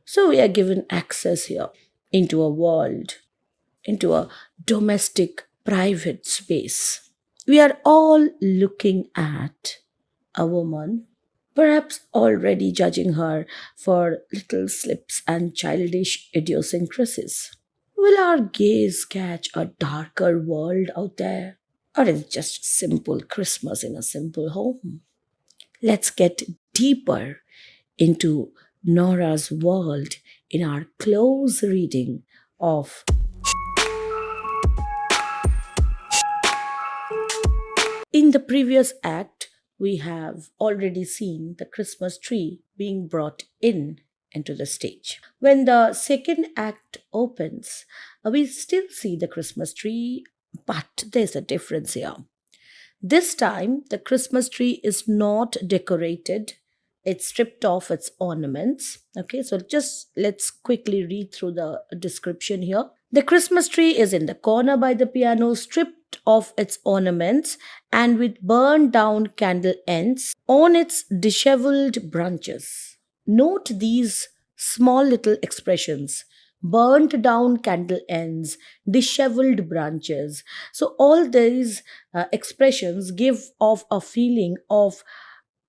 So we are given access here into a world, into a domestic private space. We are all looking at a woman, perhaps already judging her for little slips and childish idiosyncrasies. Will our gaze catch a darker world out there? Or is it just simple Christmas in a simple home? Let's get deeper into Nora's world in our close reading of. In the previous act, we have already seen the Christmas tree being brought in into the stage. When the second act opens, we still see the Christmas tree, but there's a difference here. This time, the Christmas tree is not decorated. It's stripped off its ornaments. Okay, so just let's quickly read through the description here. The Christmas tree is in the corner by the piano, stripped of its ornaments and with burned down candle ends on its disheveled branches. Note these small little expressions: burnt down candle ends, disheveled branches. So, all these expressions give off a feeling of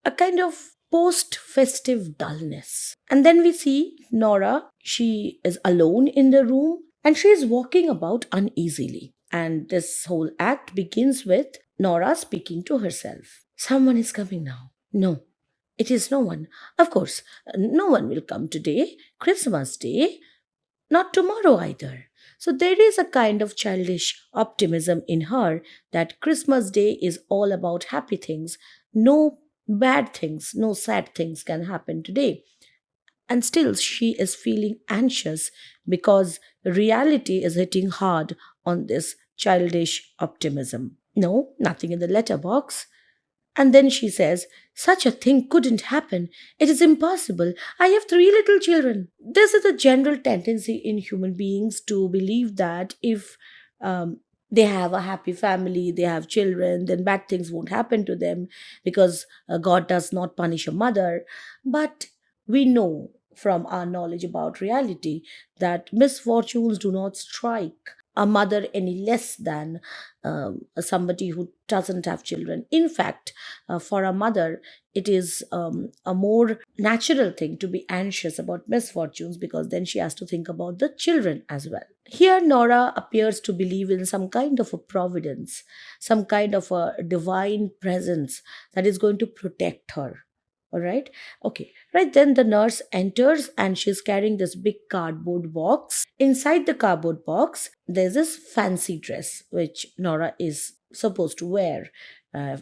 a kind of post festive dullness. And then we see Nora, she is alone in the room and she is walking about uneasily. And this whole act begins with Nora speaking to herself. Someone is coming now. No, it is no one. Of course, no one will come today, Christmas Day, not tomorrow either. So there is a kind of childish optimism in her that Christmas Day is all about happy things. No bad things, no sad things can happen today. And still, she is feeling anxious because reality is hitting hard on this childish optimism. No, nothing in the letterbox. And then she says, such a thing couldn't happen. It is impossible. I have three little children. This is a general tendency in human beings to believe that if they have a happy family, they have children, then bad things won't happen to them because God does not punish a mother. But we know from our knowledge about reality that misfortunes do not strike a mother any less than somebody who doesn't have children. In fact, for a mother, it is a more natural thing to be anxious about misfortunes because then she has to think about the children as well. Here, Nora appears to believe in some kind of a providence, some kind of a divine presence that is going to protect her. All right. Okay. Right then, the nurse enters and she's carrying this big cardboard box. Inside the cardboard box, there's this fancy dress which Nora is supposed to wear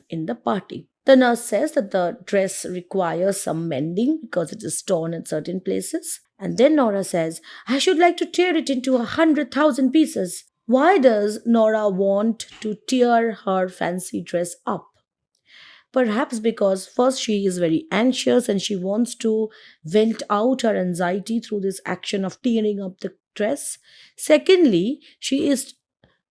in the party. The nurse says that the dress requires some mending because it is torn in certain places. And then Nora says, I should like to tear it into 100,000 pieces. Why does Nora want to tear her fancy dress up? Perhaps because first she is very anxious and she wants to vent out her anxiety through this action of tearing up the dress. Secondly, she is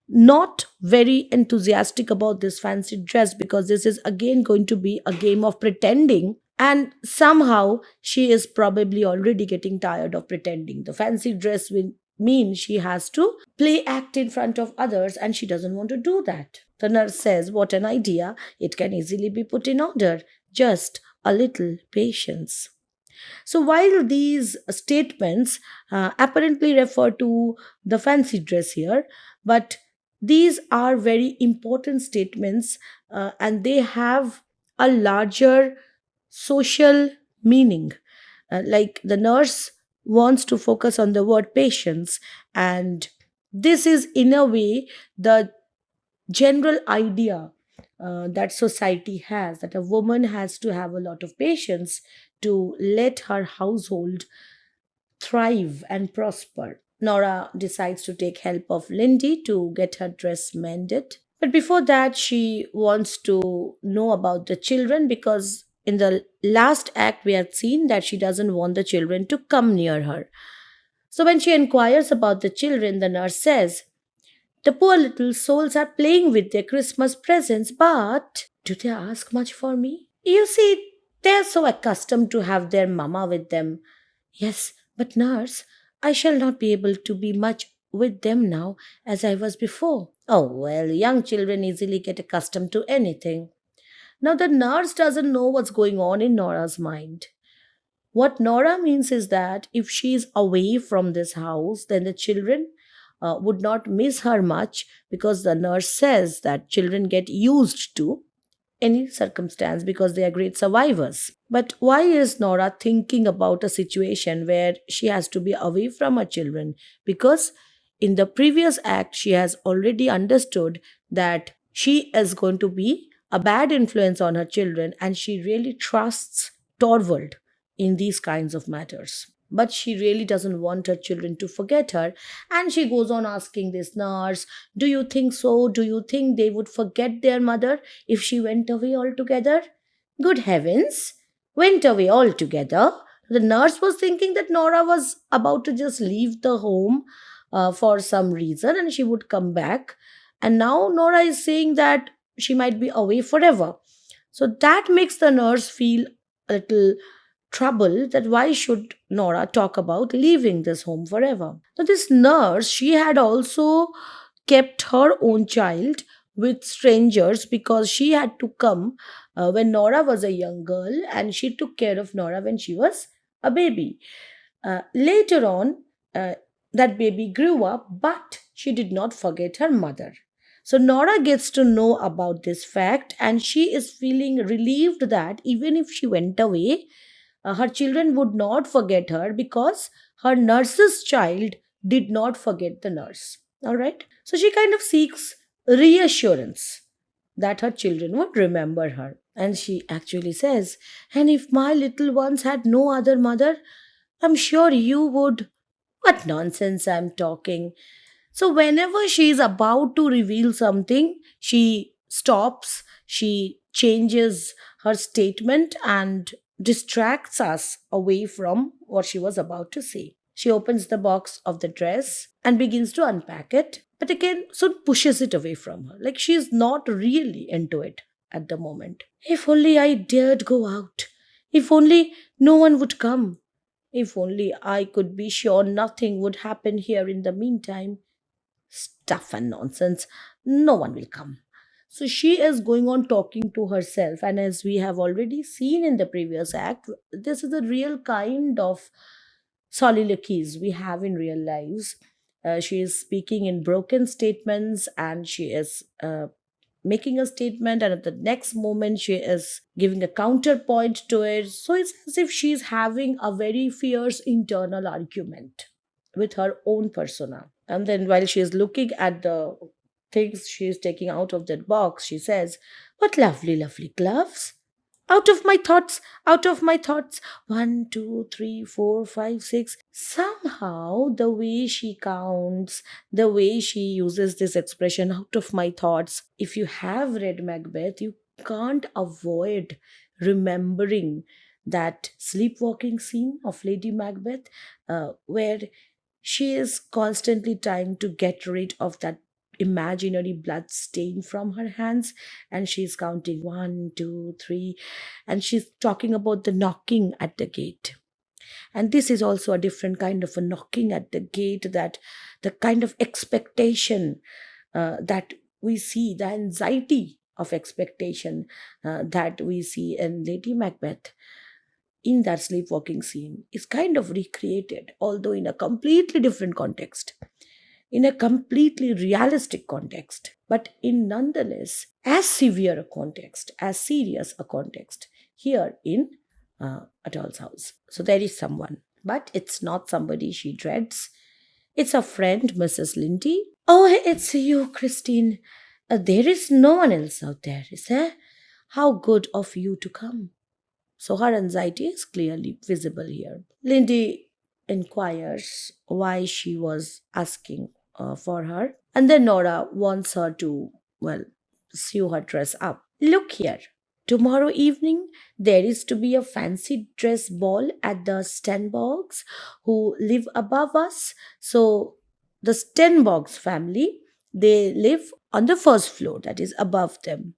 not very enthusiastic about this fancy dress because this is again going to be a game of pretending. And somehow she is probably already getting tired of pretending. The fancy dress will mean she has to play act in front of others and she doesn't want to do that. The nurse says, what an idea, it can easily be put in order. Just a little patience. So while these statements apparently refer to the fancy dress here, but these are very important statements and they have a larger social meaning. Like the nurse wants to focus on the word patience, and this is in a way the general idea that society has, that a woman has to have a lot of patience to let her household thrive and prosper. Nora decides to take help of Lindy to get her dress mended. But before that, she wants to know about the children because in the last act we had seen that she doesn't want the children to come near her. So when she inquires about the children, the nurse says, the poor little souls are playing with their Christmas presents, but do they ask much for me? You see, they're so accustomed to have their mama with them. Yes, But, nurse, I shall not be able to be much with them now as I was before. Oh, well, young children easily get accustomed to anything. Now, the nurse doesn't know what's going on in Nora's mind. What Nora means is that if she is away from this house, then the children would not miss her much, because the nurse says that children get used to any circumstance because they are great survivors. But why is Nora thinking about a situation where she has to be away from her children? Because in the previous act, she has already understood that she is going to be a bad influence on her children, and she really trusts Torvald in these kinds of matters. But she really doesn't want her children to forget her, and she goes on asking this nurse, do you think so? Do you think they would forget their mother if she went away altogether? Good heavens, went away altogether? The nurse was thinking that Nora was about to just leave the home for some reason and she would come back. And now Nora is saying that she might be away forever. So that makes the nurse feel a little troubled, that why should Nora talk about leaving this home forever. Now, this nurse, she had also kept her own child with strangers because she had to come when Nora was a young girl, and she took care of Nora when she was a baby. Later on, that baby grew up, but she did not forget her mother. So Nora gets to know about this fact, and she is feeling relieved that even if she went away, her children would not forget her because her nurse's child did not forget the nurse. All right. So she kind of seeks reassurance that her children would remember her. And she actually says, and if my little ones had no other mother, I'm sure you would. What nonsense I'm talking. So, whenever she is about to reveal something, she stops, she changes her statement and distracts us away from what she was about to say. She opens the box of the dress and begins to unpack it, but again soon pushes it away from her. Like she is not really into it at the moment. If only I dared go out. If only no one would come. If only I could be sure nothing would happen here in the meantime. Stuff and nonsense. No one will come. So she is going on talking to herself, and as we have already seen in the previous act, this is the real kind of soliloquies we have in real lives. She is speaking in broken statements, and she is making a statement, and at the next moment she is giving a counterpoint to it. So it's as if she's having a very fierce internal argument with her own persona. And then while she is looking at the things she is taking out of that box, she says, what lovely, lovely gloves. Out of my thoughts, out of my thoughts. One, two, three, four, five, six. Somehow, the way she counts, the way she uses this expression, out of my thoughts. If you have read Macbeth, you can't avoid remembering that sleepwalking scene of Lady Macbeth, where she is constantly trying to get rid of that imaginary blood stain from her hands, and she's counting one, two, three, and she's talking about the knocking at the gate. And this is also a different kind of a knocking at the gate, that the kind of expectation that we see, the anxiety of expectation that we see in Lady Macbeth in that sleepwalking scene is kind of recreated, although in a completely different context, in a completely realistic context, but in nonetheless as severe a context, as serious a context here in a doll's house. So there is someone, but it's not somebody she dreads. It's a friend, Mrs. Lindy. Oh, it's you, Christine. There is no one else out there, is there? How good of you to come. So her anxiety is clearly visible here. Lindy inquires why she was asking for her, and then Nora wants her to, well, sew her dress up. Look here. Tomorrow evening, there is to be a fancy dress ball at the Stenbogs who live above us. So, the Stenbogs family, they live on the first floor, that is above them.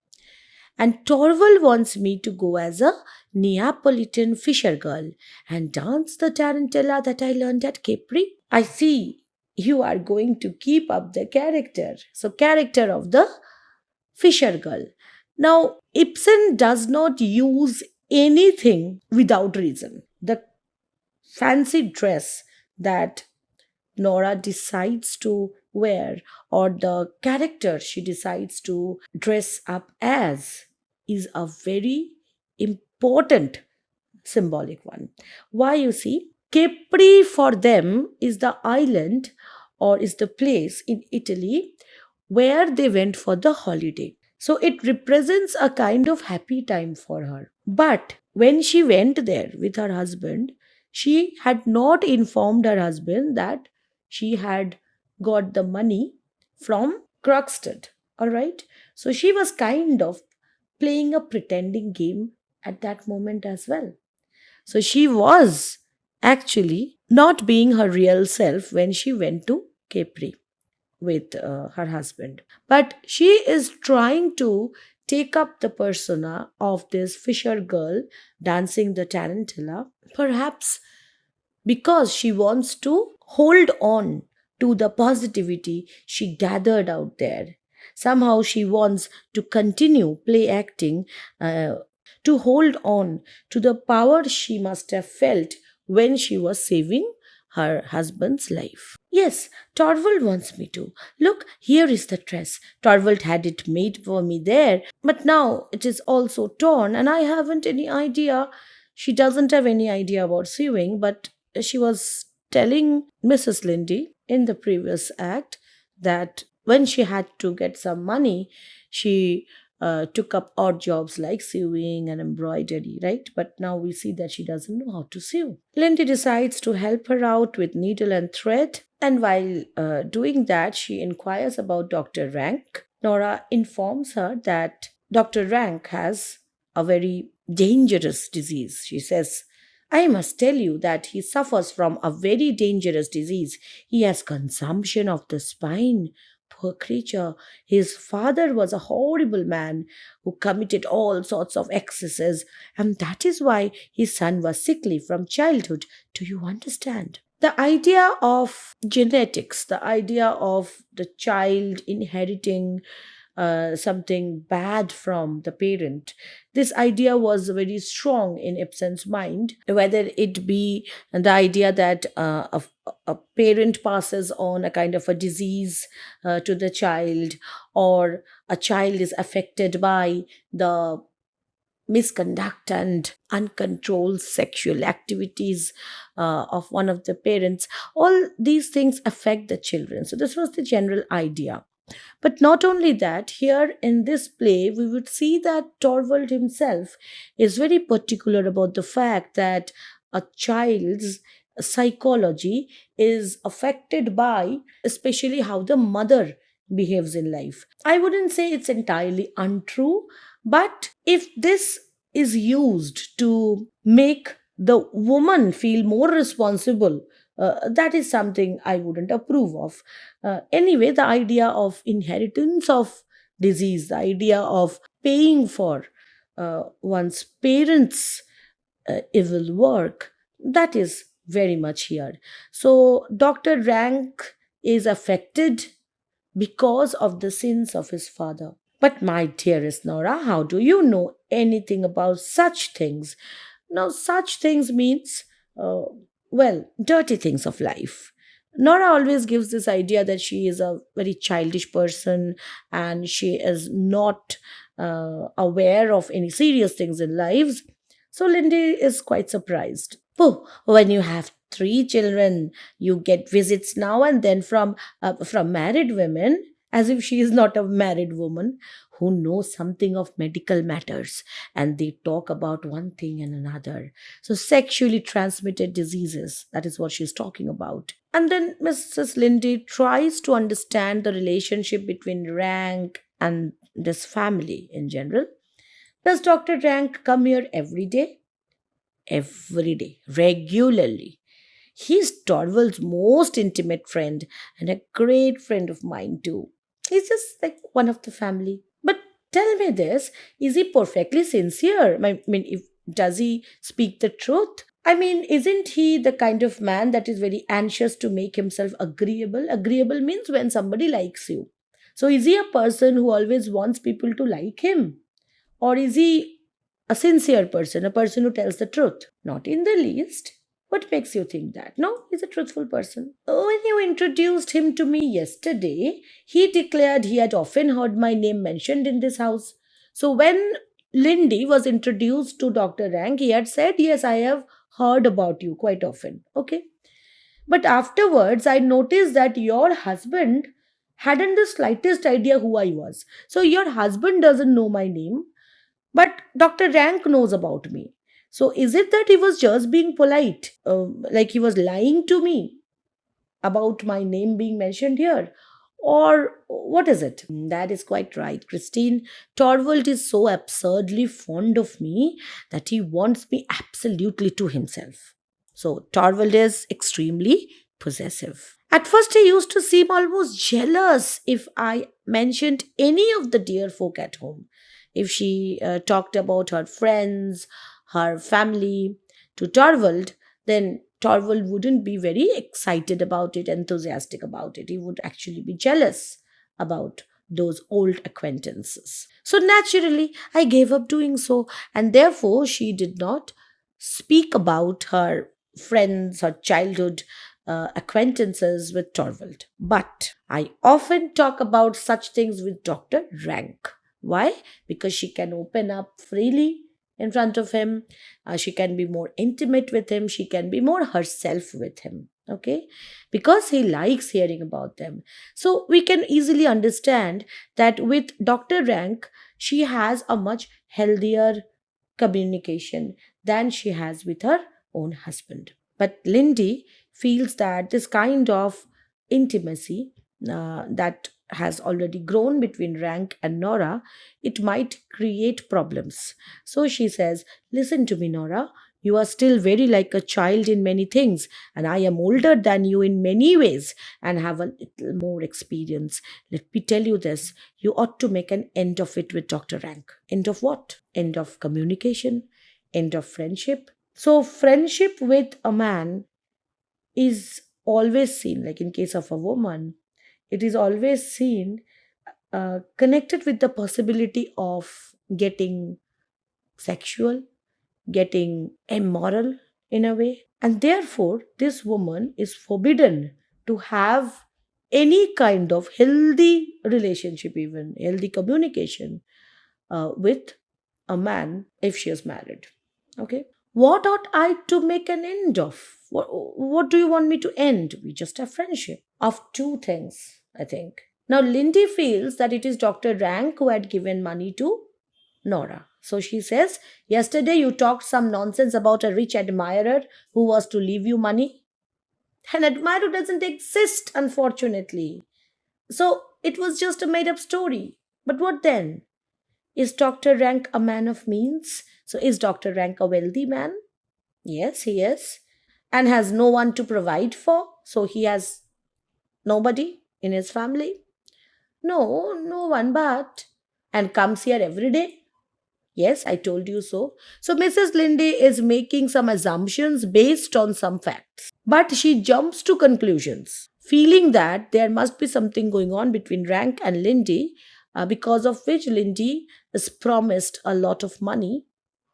And Torvald wants me to go as a Neapolitan fisher girl and dance the tarantella that I learned at Capri. I see you are going to keep up the character. So, character of the fisher girl. Now, Ibsen does not use anything without reason. The fancy dress that Nora decides to wear, or the character she decides to dress up as, is a very important symbolic one. Why, you see? Capri for them is the island or is the place in Italy where they went for the holiday. So it represents a kind of happy time for her. But when she went there with her husband, she had not informed her husband that she had got the money from Krogstad. All right. So she was kind of playing a pretending game at that moment as well. So she was actually not being her real self when she went to Capri with her husband. But she is trying to take up the persona of this fisher girl dancing the tarantella, perhaps because she wants to hold on to the positivity she gathered out there. Somehow she wants to continue play acting, to hold on to the power she must have felt when she was saving her husband's life. Yes, Torvald wants me to. Look, here is the dress. Torvald had it made for me there, but now it is also torn, and I haven't any idea. She doesn't have any idea about sewing, but she was telling Mrs. Lindy in the previous act that when she had to get some money, she took up odd jobs like sewing and embroidery, right? But now we see that she doesn't know how to sew. Lindy decides to help her out with needle and thread, and while doing that, she inquires about Dr. Rank. Nora informs her that Dr. Rank has a very dangerous disease. She says, I must tell you that he suffers from a very dangerous disease. He has consumption of the spine. Poor creature. His father was a horrible man who committed all sorts of excesses, and that is why his son was sickly from childhood. Do you understand? The idea of genetics, the idea of the child inheriting something bad from the parent. This idea was very strong in Ibsen's mind, whether it be the idea that a parent passes on a kind of a disease to the child, or a child is affected by the misconduct and uncontrolled sexual activities of one of the parents. All these things affect the children. So, this was the general idea. But not only that, here in this play, we would see that Torvald himself is very particular about the fact that a child's psychology is affected by especially how the mother behaves in life. I wouldn't say it's entirely untrue, but if this is used to make the woman feel more responsible, that is something I wouldn't approve of. Anyway, the idea of inheritance of disease, the idea of paying for one's parents' evil work, that is very much here. So, Dr. Rank is affected because of the sins of his father. But, my dearest Nora, how do you know anything about such things? Now, such things means, dirty things of life. Nora always gives this idea that she is a very childish person and she is not aware of any serious things in lives. So Lindy is quite surprised. Oh, when you have three children, you get visits now and then from married women, as if she is not a married woman who knows something of medical matters, and they talk about one thing and another. So, sexually transmitted diseases, that is what she's talking about. And then Mrs. Lindy tries to understand the relationship between Rank and this family in general. Does Dr. Rank come here every day? Every day, regularly. He's Torvald's most intimate friend and a great friend of mine too. He's just like one of the family. But Tell me this, is he perfectly sincere? I mean, if, does he speak the truth? I mean, isn't he the kind of man that is very anxious to make himself agreeable? Agreeable means when somebody likes you. So, is he a person who always wants people to like him? Or is he a sincere person, a person who tells the truth? Not in the least. What makes you think that? No, he's a truthful person. When you introduced him to me yesterday, he declared he had often heard my name mentioned in this house. So when Lindy was introduced to Dr. Rank, he had said, yes, I have heard about you quite often. Okay. But afterwards, I noticed that your husband hadn't the slightest idea who I was. So your husband doesn't know my name, but Dr. Rank knows about me. So is it that he was just being polite? Like he was lying to me about my name being mentioned here? Or what is it? That is quite right, Christine. Torvald is so absurdly fond of me that he wants me absolutely to himself. So Torvald is extremely possessive. At first, he used to seem almost jealous if I mentioned any of the dear folk at home. If she talked about her friends, her family to Torvald, then Torvald wouldn't be very excited about it, enthusiastic about it. He would actually be jealous about those old acquaintances. So naturally, I gave up doing so, and therefore she did not speak about her friends, her childhood acquaintances with Torvald. But I often talk about such things with Dr. Rank. Why? Because she can open up freely in front of him. She can be more intimate with him. She can be more herself with him. Okay? Because he likes hearing about them. So we can easily understand that with Dr. Rank, she has a much healthier communication than she has with her own husband. But Lindy feels that this kind of intimacy that has already grown between Rank and Nora, it might create problems. So she says, listen to me, Nora. You are still very like a child in many things, and I am older than you in many ways and have a little more experience. Let me tell you this, you ought to make an end of it with Dr. Rank. End of what? End of communication, end of friendship. So, friendship with a man is always seen, like in case of a woman, it is always seen connected with the possibility of getting sexual, getting immoral in a way. And therefore, this woman is forbidden to have any kind of healthy relationship, even healthy communication with a man if she is married. Okay. What ought I to make an end of? What do you want me to end? We just have friendship. Of two things, I think. Now, Lindy feels that it is Dr. Rank who had given money to Nora. So she says, yesterday you talked some nonsense about a rich admirer who was to leave you money. An admirer doesn't exist, unfortunately. So it was just a made up story. But what then? Is Dr. Rank a man of means? So is Dr. Rank a wealthy man? Yes, he is. And has no one to provide for? So he has nobody in his family? No, no one but. And comes here every day? Yes, I told you so. So Mrs. Lindy is making some assumptions based on some facts. But she jumps to conclusions, feeling that there must be something going on between Rank and Lindy, because of which Lindy is promised a lot of money,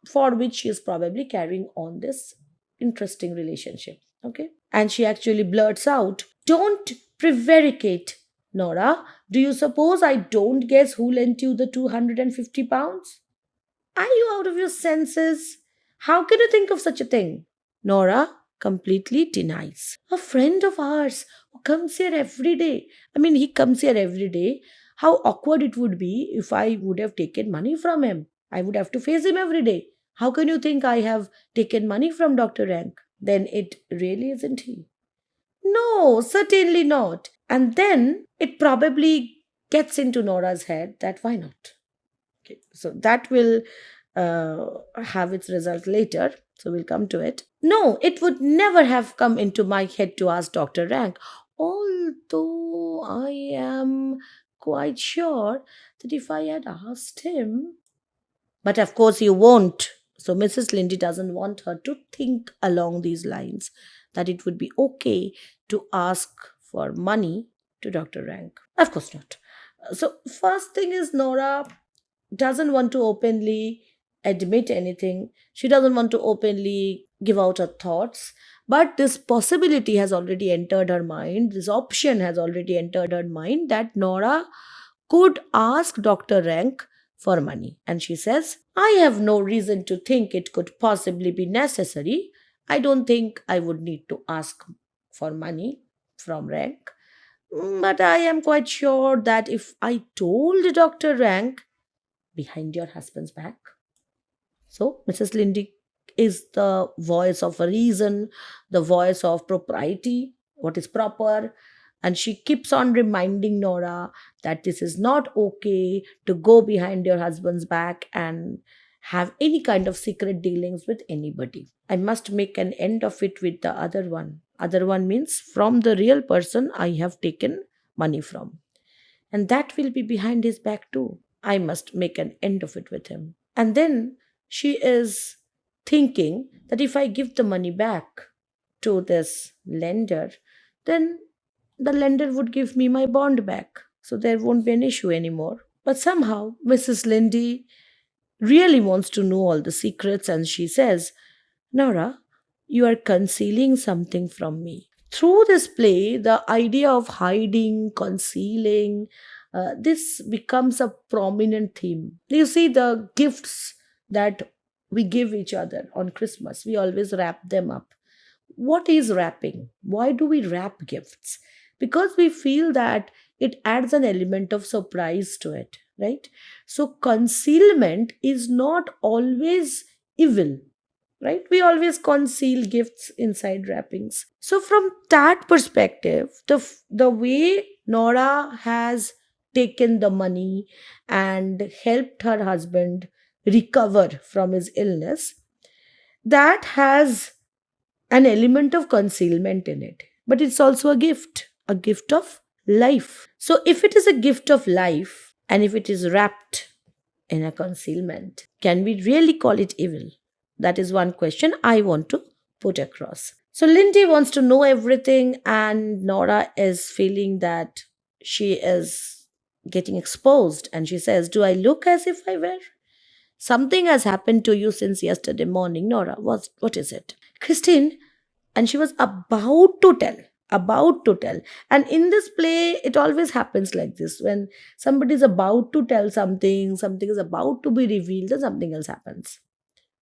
for which she is probably carrying on this interesting relationship. Okay. And she actually blurts out, don't prevaricate, Nora. Do you suppose I don't guess who lent you the 250 pounds? Are you out of your senses? How can you think of such a thing? Nora completely denies. A friend of ours who comes here every day. I mean, he comes here every day. How awkward it would be if I would have taken money from him. I would have to face him every day. How can you think I have taken money from Dr. Rank? Then it really isn't he. No, certainly not. And then it probably gets into Nora's head that why not? Okay, so that will have its result later. So we'll come to it. No, it would never have come into my head to ask Dr. Rank, although I am quite sure that if I had asked him, but of course you won't. So Mrs. Lindy doesn't want her to think along these lines, that it would be okay to ask for money to Dr. Rank. Of course not. So first thing is, Nora doesn't want to openly admit anything. She doesn't want to openly give out her thoughts. But this possibility has already entered her mind. This option has already entered her mind that Nora could ask Dr. Rank for money. And she says, I have no reason to think it could possibly be necessary. I don't think I would need to ask for money from Rank. But I am quite sure that if I told Dr. Rank behind your husband's back. So, Mrs. Lindy is the voice of reason, the voice of propriety, what is proper. And she keeps on reminding Nora that this is not okay to go behind your husband's back and have any kind of secret dealings with anybody. I must make an end of it with the other one. Other one means from the real person I have taken money from. And that will be behind his back too. I must make an end of it with him. And then she is thinking that if I give the money back to this lender, then the lender would give me my bond back. So there won't be an issue anymore. But somehow Mrs. Lindy really wants to know all the secrets, and she says, Nora, you are concealing something from me. Through this play, the idea of hiding, concealing, this becomes a prominent theme. You see, the gifts that we give each other on Christmas, we always wrap them up. What is wrapping? Why do we wrap gifts? Because we feel that it adds an element of surprise to it, right? So, concealment is not always evil, right? We always conceal gifts inside wrappings. So from that perspective, the way Nora has taken the money and helped her husband recover from his illness, that has an element of concealment in it. But it's also a gift of life. So if it is a gift of life, and if it is wrapped in a concealment, can we really call it evil? That is one question I want to put across. So Lindy wants to know everything, and Nora is feeling that she is getting exposed, and she says, do I look as if I were? Something has happened to you since yesterday morning, Nora. What is it? Christine, and she was about to tell. About to tell. And in this play, it always happens like this. When somebody is about to tell something, something is about to be revealed, then something else happens.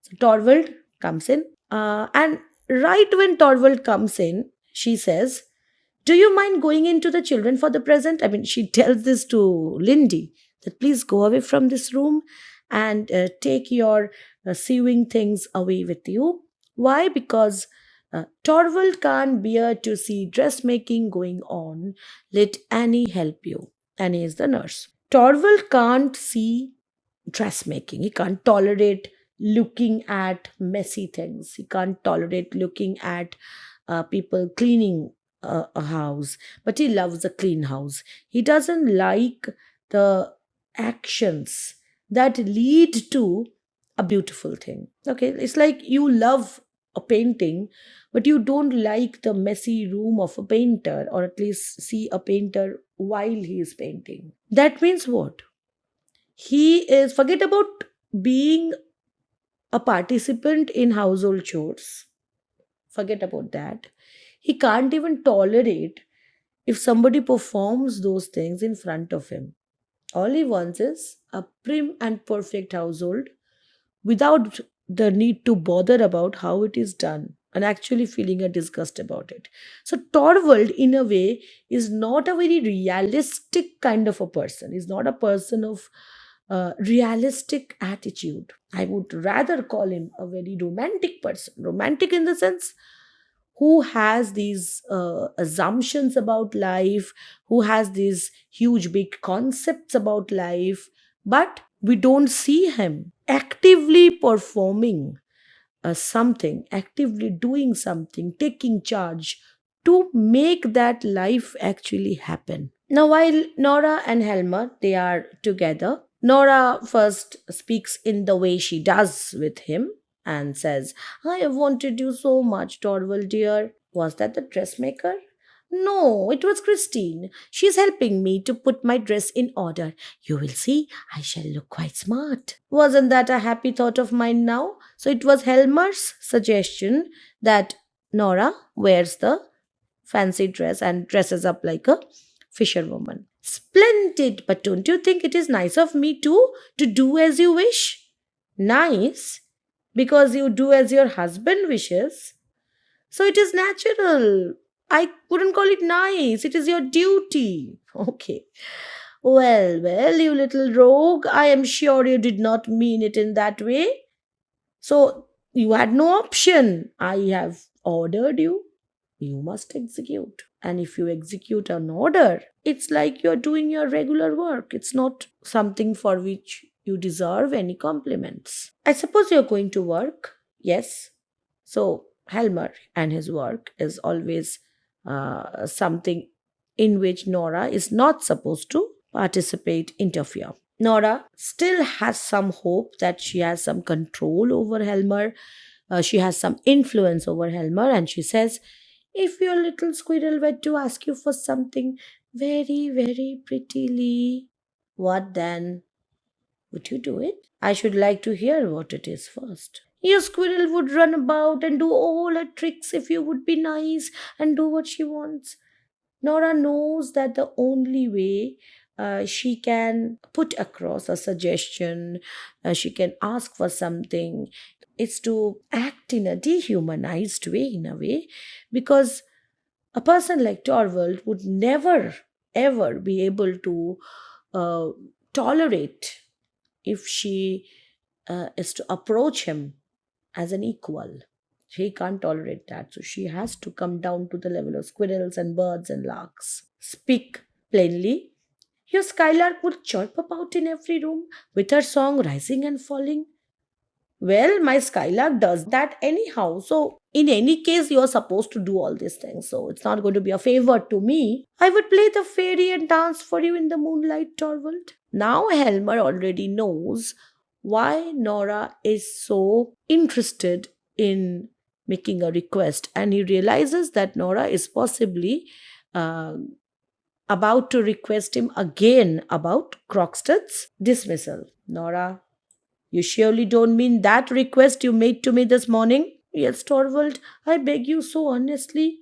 So Torvald comes in, and right when Torvald comes in, she says, do you mind going into the children for the present? I mean, she tells this to Lindy, that please go away from this room and take your sewing things away with you. Why? Because Torvald can't bear to see dressmaking going on. Let Annie help you. Annie is the nurse. Torvald can't see dressmaking. He can't tolerate looking at messy things. He can't tolerate looking at people cleaning a house, but he loves a clean house. He doesn't like the actions that lead to a beautiful thing. Okay, it's like you love a painting, but you don't like the messy room of a painter, or at least see a painter while he is painting. That means what? He is, forget about being a participant in household chores. Forget about that. He can't even tolerate if somebody performs those things in front of him. All he wants is a prim and perfect household without the need to bother about how it is done and actually feeling a disgust about it. So Torvald, in a way, is not a very realistic kind of a person. He's not a person of realistic attitude. I would rather call him a very romantic person. Romantic in the sense who has these assumptions about life, who has these huge big concepts about life, but we don't see him actively performing something, actively doing something, taking charge to make that life actually happen. Now, while Nora and Helmer they are together, Nora first speaks in the way she does with him and says, "I have wanted you so much, Torvald dear." Was that the dressmaker? No, it was Christine. She is helping me to put my dress in order. You will see, I shall look quite smart. Wasn't that a happy thought of mine now? So it was Helmer's suggestion that Nora wears the fancy dress and dresses up like a fisherwoman. Splendid, but don't you think it is nice of me too to do as you wish? Nice, because you do as your husband wishes. So it is natural. I wouldn't call it nice. It is your duty. Okay. Well, you little rogue, I am sure you did not mean it in that way. So you had no option. I have ordered you. You must execute. And if you execute an order, it's like you're doing your regular work. It's not something for which you deserve any compliments. I suppose you're going to work. Yes. So Helmer and his work is always something in which Nora is not supposed to participate, interfere. Nora still has some hope that she has some control over Helmer. She has some influence over Helmer, and she says, "If your little squirrel were to ask you for something very, very prettily, what then? Would you do it? I should like to hear what it is first." Your squirrel would run about and do all her tricks if you would be nice and do what she wants. Nora knows that the only way she can put across a suggestion, she can ask for something, is to act in a dehumanized way, in a way, because a person like Torvald would never ever be able to uh, tolerate if she is to approach him as an equal. She can't tolerate that. So she has to come down to the level of squirrels and birds and larks. Speak plainly. Your skylark would chirp about in every room with her song rising and falling. Well, my skylark does that anyhow. So, in any case, you're supposed to do all these things. So, it's not going to be a favor to me. I would play the fairy and dance for you in the moonlight, Torvald. Now, Helmer already knows why Nora is so interested in making a request, and he realizes that Nora is possibly uh, about to request him again about Krogstad's dismissal. Nora, you surely don't mean that request you made to me this morning? Yes, Torvald, I beg you so honestly.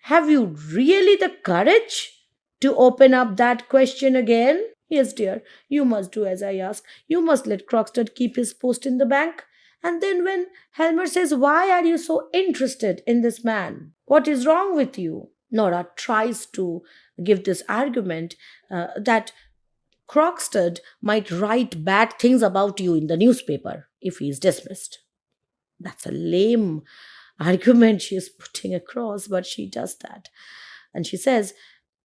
Have you really the courage to open up that question again? Yes, dear, you must do as I ask. You must let Krogstad keep his post in the bank. And then when Helmer says, "Why are you so interested in this man? What is wrong with you?" Nora tries to give this argument that Krogstad might write bad things about you in the newspaper if he is dismissed. That's a lame argument she is putting across, but she does that. And she says,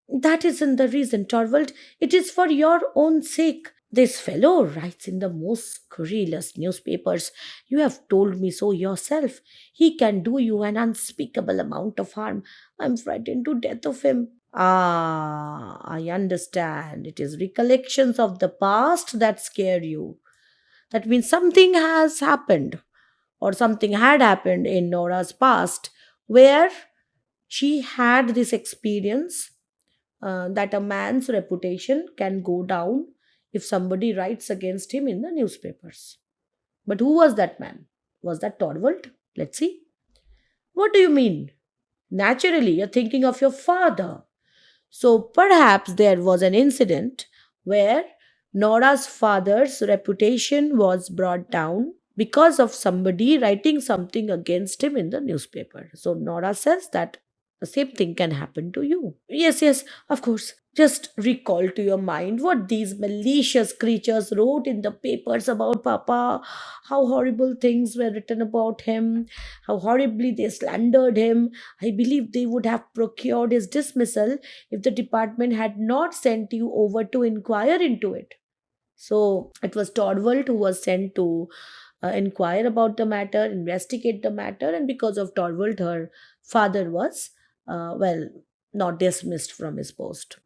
"That isn't the reason, Torvald. It is for your own sake. This fellow writes in the most scurrilous newspapers. You have told me so yourself. He can do you an unspeakable amount of harm. I'm frightened to death of him." Ah, I understand. It is recollections of the past that scare you. That means something has happened, or something had happened in Nora's past where she had this experience that a man's reputation can go down if somebody writes against him in the newspapers. But who was that man? Was that Torvald? Let's see. What do you mean? Naturally, you're thinking of your father. So perhaps there was an incident where Nora's father's reputation was brought down because of somebody writing something against him in the newspaper. So Nora says that the same thing can happen to you. Yes, of course. Just recall to your mind what these malicious creatures wrote in the papers about Papa, how horrible things were written about him, how horribly they slandered him. I believe they would have procured his dismissal if the department had not sent you over to inquire into it. So it was Torvald who was sent to inquire about the matter, investigate the matter, and because of Torvald, her father was, not dismissed from his post.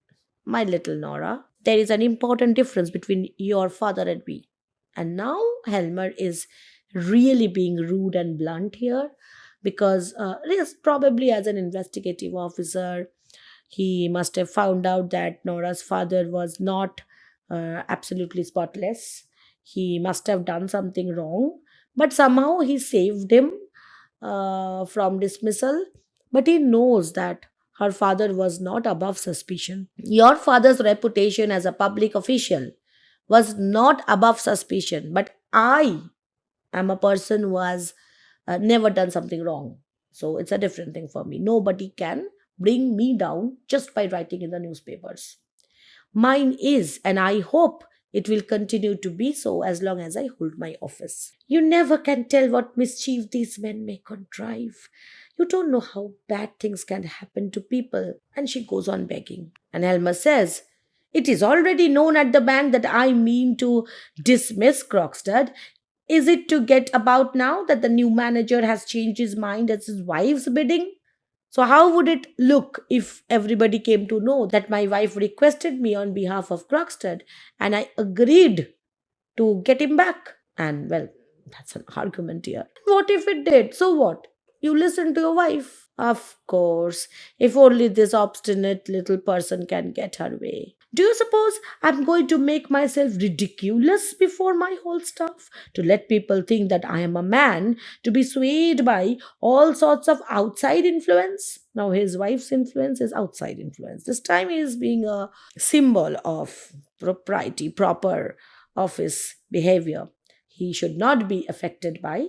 my little Nora, there is an important difference between your father and me. And now Helmer is really being rude and blunt here because yes, probably as an investigative officer, he must have found out that Nora's father was not absolutely spotless. He must have done something wrong, but somehow he saved him from dismissal. But he knows that her father was not above suspicion. Your father's reputation as a public official was not above suspicion, but I am a person who has never done something wrong. So it's a different thing for me. Nobody can bring me down just by writing in the newspapers. Mine is, and I hope it will continue to be so as long as I hold my office. You never can tell what mischief these men may contrive. You don't know how bad things can happen to people. And she goes on begging. And Helmer says, it is already known at the bank that I mean to dismiss Krogstad. Is it to get about now that the new manager has changed his mind at his wife's bidding? So, how would it look if everybody came to know that my wife requested me on behalf of Krogstad and I agreed to get him back? And well, that's an argument here. What if it did? So what? You listen to your wife. Of course, if only this obstinate little person can get her way. Do you suppose I'm going to make myself ridiculous before my whole staff to let people think that I am a man to be swayed by all sorts of outside influence? Now, his wife's influence is outside influence. This time he is being a symbol of propriety, proper office behavior. He should not be affected by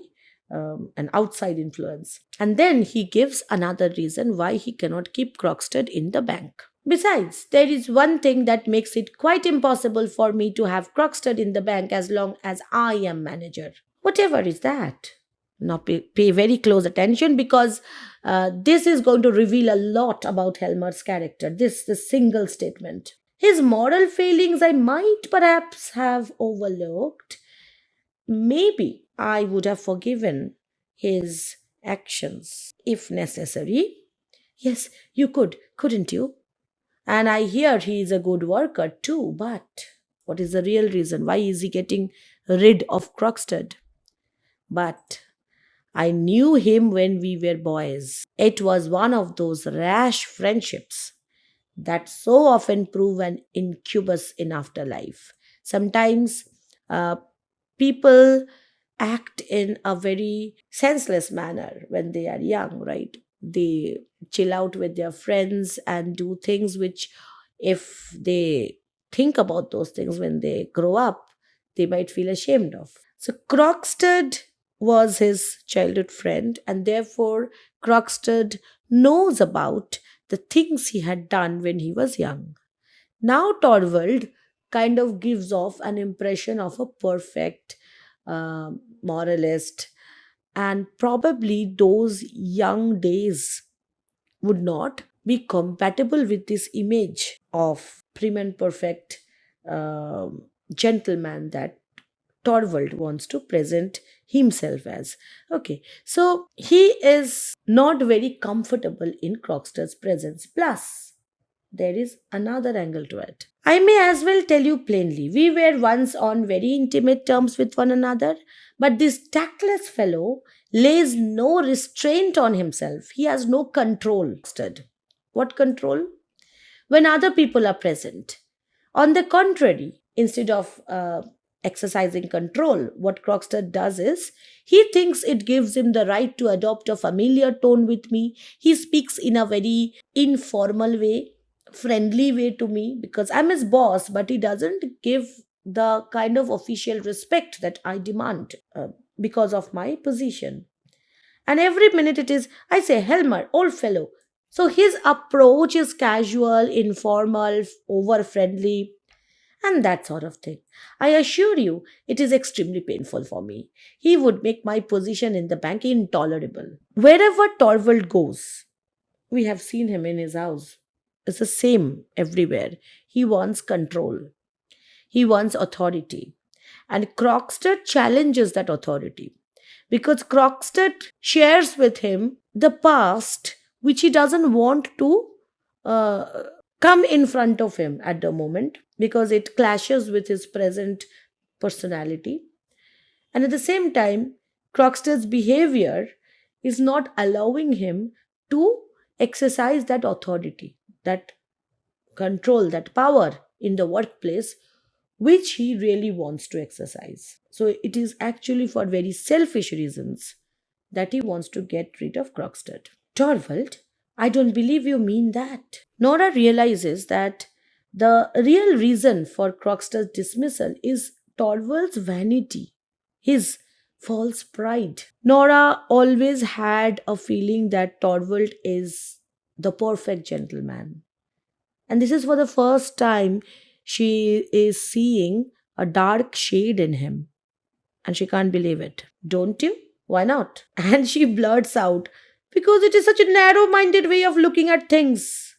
an outside influence. And then he gives another reason why he cannot keep Krogstad in the bank. Besides, there is one thing that makes it quite impossible for me to have Krogstad in the bank as long as I am manager. Whatever is that? Now pay very close attention because this is going to reveal a lot about Helmer's character. This single statement. His moral failings I might perhaps have overlooked. Maybe I would have forgiven his actions if necessary. Yes, you could, couldn't you? And I hear he is a good worker too, but what is the real reason? Why is he getting rid of Krogstad? But I knew him when we were boys. It was one of those rash friendships that so often prove an incubus in afterlife. Sometimes people act in a very senseless manner when they are young, right? They chill out with their friends and do things which, if they think about those things when they grow up, they might feel ashamed of. So, Krogstad was his childhood friend, and therefore, Krogstad knows about the things he had done when he was young. Now, Torvald kind of gives off an impression of a perfect moralist, and probably those young days would not be compatible with this image of prim and perfect gentleman that Torvald wants to present himself as. Okay, so he is not very comfortable in Krogstad's presence. Plus, there is another angle to it. I may as well tell you plainly, we were once on very intimate terms with one another, but this tactless fellow lays no restraint on himself. He has no control. What control? When other people are present. On the contrary, instead of exercising control, what Krogstad does is, he thinks it gives him the right to adopt a familiar tone with me. He speaks in a very informal way, friendly way to me because I'm his boss, but he doesn't give the kind of official respect that I demand because of my position. And every minute it is, I say, Helmer, old fellow. So his approach is casual, informal, over friendly, and that sort of thing. I assure you, it is extremely painful for me. He would make my position in the bank intolerable. Wherever Torvald goes, we have seen him in his house. It's the same everywhere. He wants control. He wants authority. And Krogstad challenges that authority because Krogstad shares with him the past which he doesn't want to come in front of him at the moment because it clashes with his present personality. And at the same time, Krogstad's behavior is not allowing him to exercise that authority, that control, that power in the workplace, which he really wants to exercise. So it is actually for very selfish reasons that he wants to get rid of Krogstad. Torvald, I don't believe you mean that. Nora realizes that the real reason for Krogstad's dismissal is Torvald's vanity, his false pride. Nora always had a feeling that Torvald is the perfect gentleman. And this is for the first time she is seeing a dark shade in him. And she can't believe it. Don't you? Why not? And she blurts out, because it is such a narrow minded way of looking at things.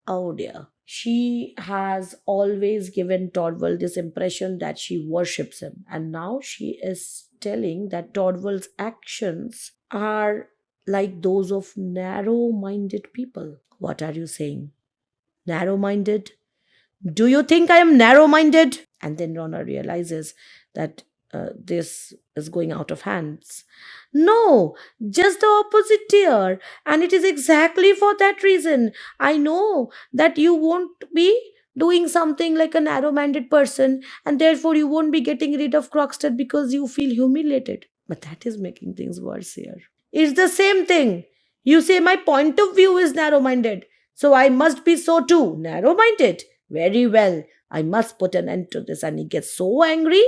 Oh dear. She has always given Torvald this impression that she worships him. And now she is telling that Torvald's actions are like those of narrow minded people. What are you saying? Narrow minded? Do you think I am narrow minded? And then Rona realizes that this is going out of hands. No, just the opposite, dear. And it is exactly for that reason. I know that you won't be doing something like a narrow minded person, and therefore you won't be getting rid of Krogstad because you feel humiliated. But that is making things worse here. It's the same thing. You say my point of view is narrow minded, so I must be so too, narrow minded. Very well, I must put an end to this. And he gets so angry,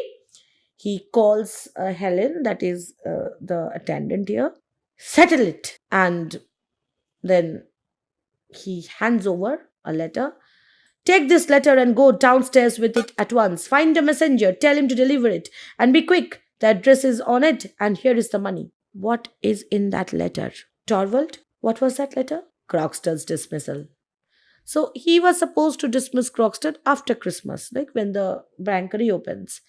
he calls Helen, that is the attendant here, settle it. And then he hands over a letter. Take this letter and go downstairs with it at once. Find a messenger, tell him to deliver it, and be quick. The address is on it, and here is the money. What is in that letter? Torvald, what was that letter? Krogstad's dismissal. So he was supposed to dismiss Krogstad after Christmas, like when the bank reopens.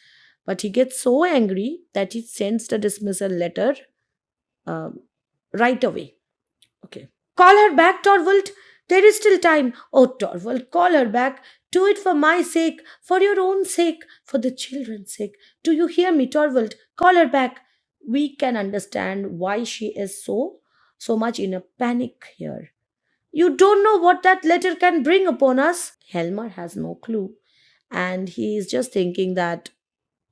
But he gets so angry that he sends the dismissal letter right away. Okay. Call her back, Torvald. There is still time. Oh, Torvald, call her back. Do it for my sake, for your own sake, for the children's sake. Do you hear me, Torvald? Call her back. We can understand why she is so much in a panic here. You don't know what that letter can bring upon us. Helmer has no clue. And he is just thinking that,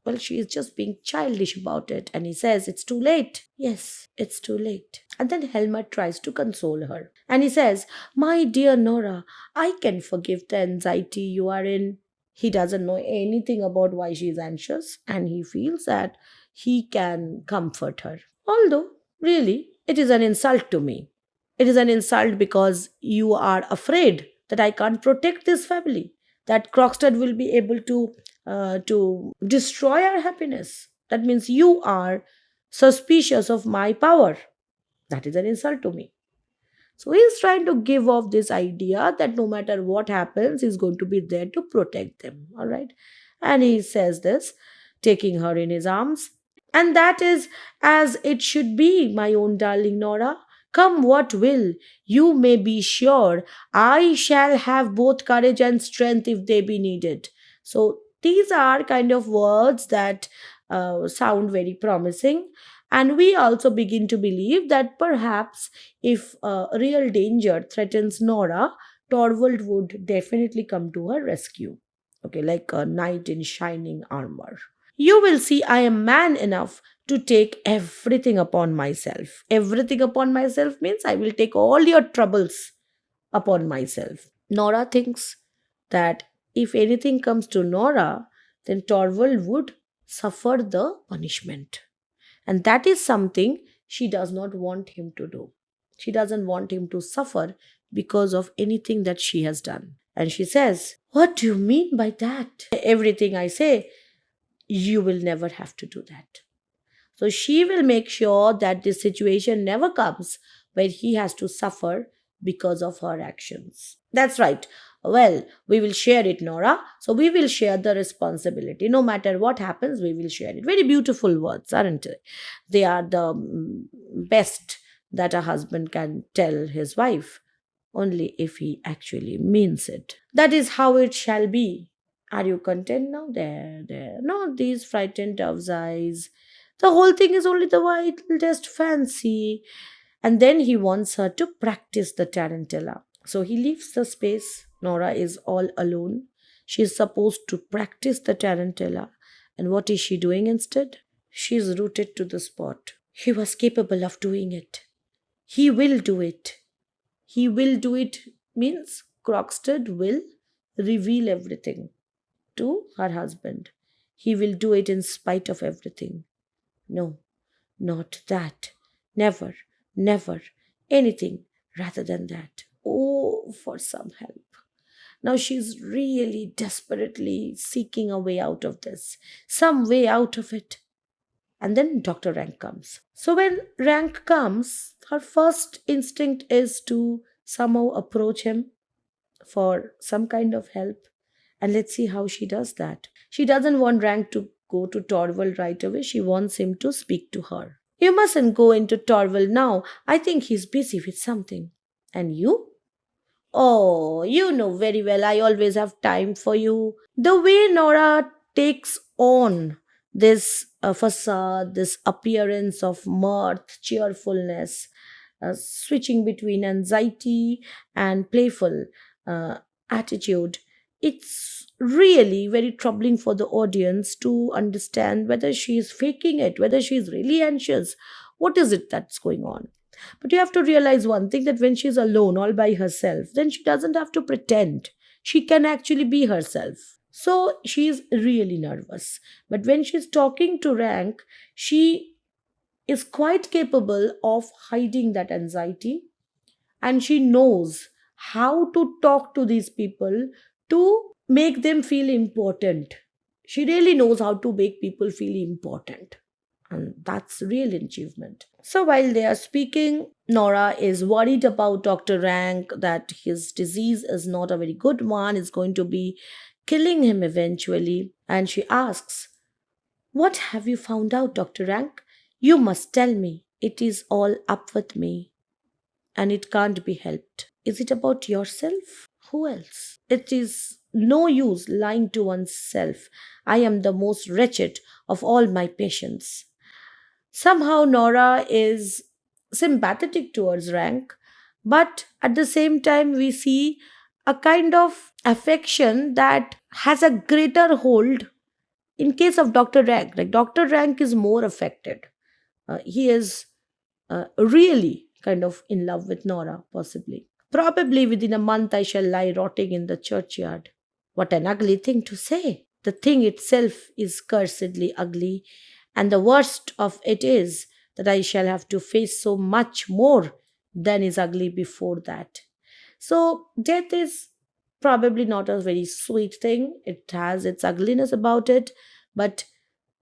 well, she is just being childish about it. And he says, it's too late. Yes, it's too late. And then Helmer tries to console her. And he says, my dear Nora, I can forgive the anxiety you are in. He doesn't know anything about why she is anxious. And he feels that he can comfort her. Although, really, it is an insult to me. It is an insult because you are afraid that I can't protect this family, that Krogstad will be able to destroy our happiness. That means you are suspicious of my power. That is an insult to me. So he is trying to give off this idea that no matter what happens, he's going to be there to protect them. All right. And he says this, taking her in his arms. And that is as it should be, my own darling Nora. Come what will, you may be sure I shall have both courage and strength if they be needed. So these are kind of words that sound very promising. And we also begin to believe that perhaps if real danger threatens Nora, Torvald would definitely come to her rescue. Okay, like a knight in shining armor. You will see I am man enough to take everything upon myself. Everything upon myself means I will take all your troubles upon myself. Nora thinks that if anything comes to Nora, then Torvald would suffer the punishment. And that is something she does not want him to do. She doesn't want him to suffer because of anything that she has done. And she says, what do you mean by that? Everything I say, you will never have to do that. So she will make sure that this situation never comes where he has to suffer because of her actions. That's right. Well, we will share it, Nora. So we will share the responsibility. No matter what happens, we will share it. Very beautiful words, aren't they? They are the best that a husband can tell his wife. only if he actually means it. That is how it shall be. Are you content now? There. Not these frightened dove's eyes. The whole thing is only the wildest fancy. And then he wants her to practice the tarantella. So he leaves the space. Nora is all alone. She is supposed to practice the tarantella. And what is she doing instead? She is rooted to the spot. He was capable of doing it. He will do it. He will do it means Krogstad will reveal everything to her husband. He will do it in spite of everything. No, not that. Never, never. Anything rather than that. Oh, for some help. Now she's really desperately seeking a way out of this, some way out of it. And then Dr. Rank comes. So when Rank comes, her first instinct is to somehow approach him for some kind of help. And let's see how she does that. She doesn't want Rank to go to Torvald right away. She wants him to speak to her. You mustn't go into Torvald now. I think he's busy with something. And you? Oh, you know very well I always have time for you. The way Nora takes on this facade, this appearance of mirth, cheerfulness, switching between anxiety and playful uh, attitude, it's really very troubling for the audience to understand whether she is faking it, whether she is really anxious. What is it that's going on? But you have to realize one thing, that when she's alone, all by herself, then she doesn't have to pretend. She can actually be herself. So she is really nervous. But when she's talking to Rank, she is quite capable of hiding that anxiety, and she knows how to talk to these people to make them feel important. She really knows how to make people feel important. And that's real achievement. So while they are speaking, Nora is worried about Dr. Rank, that his disease is not a very good one, is going to be killing him eventually. And she asks, "What have you found out, Dr. Rank? You must tell me. It is all up with me, and it can't be helped. Is it about yourself? Who else? It is no use lying to oneself. I am the most wretched of all my patients." Somehow Nora is sympathetic towards Rank, but at the same time, we see a kind of affection that has a greater hold in case of Dr. Rank. Like Dr. Rank is more affected. He is really kind of in love with Nora, possibly. Probably within a month, I shall lie rotting in the churchyard. What an ugly thing to say. The thing itself is cursedly ugly, and the worst of it is that I shall have to face so much more than is ugly before that. So, death is probably not a very sweet thing. It has its ugliness about it, but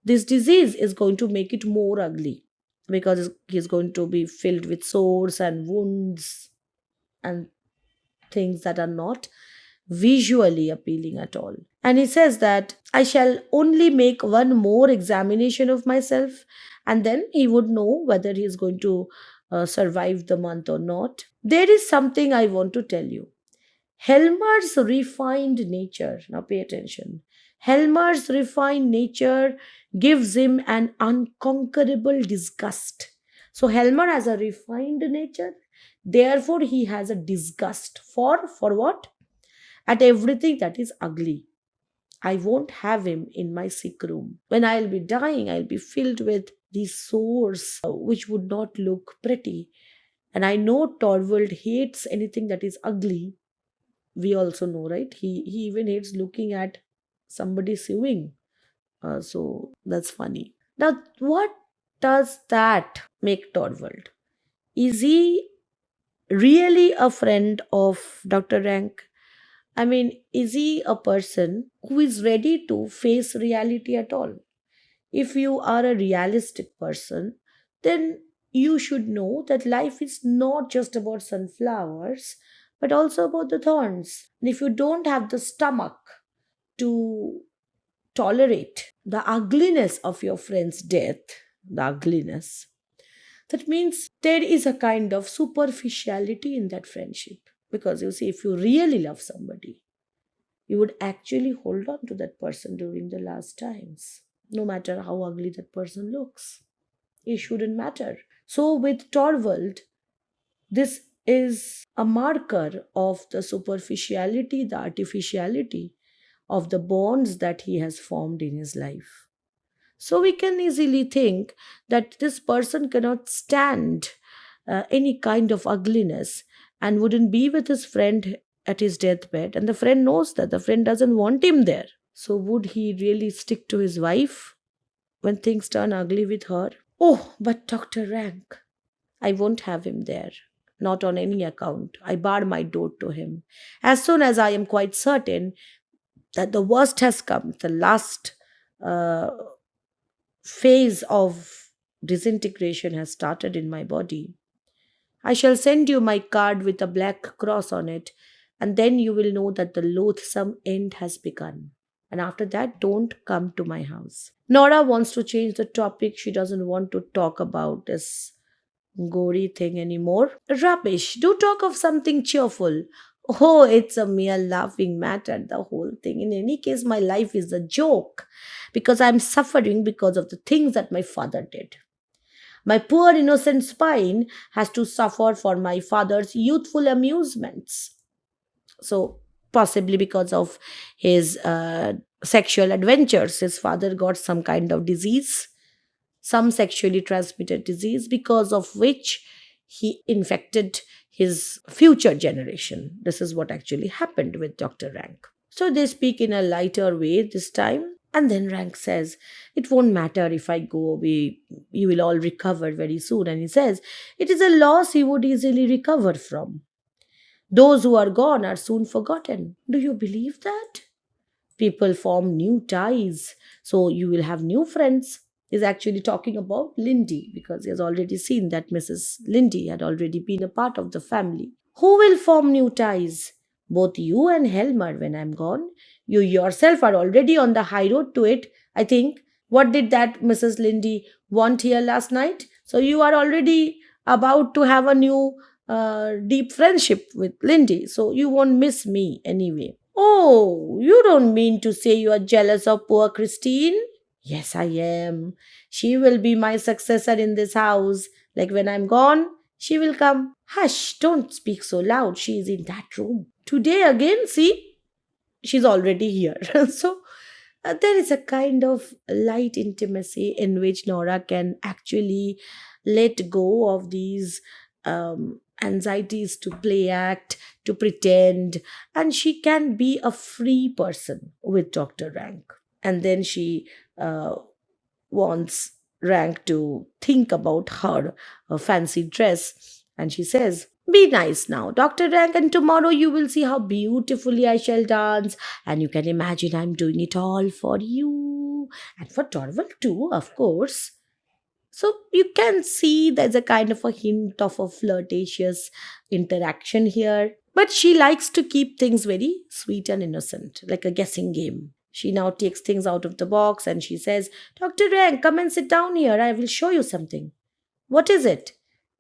this disease is going to make it more ugly, because he's going to be filled with sores and wounds and things that are not visually appealing at all. And he says that I shall only make one more examination of myself, and then he would know whether he is going to survive the month or not. There is something I want to tell you. Helmer's refined nature, now pay attention. Helmer's refined nature gives him an unconquerable disgust. So Helmer has a refined nature, therefore he has a disgust for what? At everything that is ugly. I won't have him in my sick room. When I'll be dying, I'll be filled with these sores which would not look pretty. And I know Torvald hates anything that is ugly. We also know, right? He even hates looking at somebody sewing. So that's funny. Now, what does that make Torvald? Is he really a friend of Dr. Rank? I mean, is he a person who is ready to face reality at all? If you are a realistic person, then you should know that life is not just about sunflowers, but also about the thorns. And if you don't have the stomach to tolerate the ugliness of your friend's death, the ugliness, that means there is a kind of superficiality in that friendship. Because you see, if you really love somebody, you would actually hold on to that person during the last times, no matter how ugly that person looks. It shouldn't matter. So, with Torvald, this is a marker of the superficiality, the artificiality of the bonds that he has formed in his life. So, we can easily think that this person cannot stand any kind of ugliness and wouldn't be with his friend at his deathbed. And the friend knows that the friend doesn't want him there. So, would he really stick to his wife when things turn ugly with her? Oh, but Dr. Rank, I won't have him there. Not on any account. I bar my door to him. As soon as I am quite certain that the worst has come, the last uh, phase of disintegration has started in my body, I shall send you my card with a black cross on it, and then you will know that the loathsome end has begun. And after that, don't come to my house. Nora wants to change the topic. She doesn't want to talk about this gory thing anymore. Rubbish. Do talk of something cheerful. Oh, it's a mere laughing matter, the whole thing. In any case, my life is a joke because I'm suffering because of the things that my father did. My poor innocent spine has to suffer for my father's youthful amusements. So, possibly because of his sexual adventures, his father got some kind of disease, some sexually transmitted disease, because of which he infected his future generation. This is what actually happened with Dr. Rank. So they speak in a lighter way this time. And then Rank says, "It won't matter if I go away, you will all recover very soon." And he says, "It is a loss he would easily recover from. Those who are gone are soon forgotten." Do you believe that? People form new ties, so you will have new friends. He's actually talking about Lindy because he has already seen that Mrs. Lindy had already been a part of the family. Who will form new ties? Both you and Helmer when I'm gone. You yourself are already on the high road to it, I think. What did that Mrs. Lindy want here last night? So you are already about to have a new deep friendship with Lindy. So you won't miss me anyway. Oh, you don't mean to say you are jealous of poor Christine? Yes, I am. She will be my successor in this house. Like when I'm gone, she will come. Hush, don't speak so loud. She is in that room. Today again, see, she's already here. So there is a kind of light intimacy in which Nora can actually let go of these anxieties to play act, to pretend, and she can be a free person with Dr. Rank. And then she uh, wants Rank to think about her fancy dress, and she says, "Be nice now, Dr. Rank, and tomorrow you will see how beautifully I shall dance, and you can imagine I'm doing it all for you, and for Torvald too, of course." So you can see there's a kind of a hint of a flirtatious interaction here. But she likes to keep things very sweet and innocent, like a guessing game. She now takes things out of the box and she says, "Dr. Rank, come and sit down here. I will show you something." "What is it?"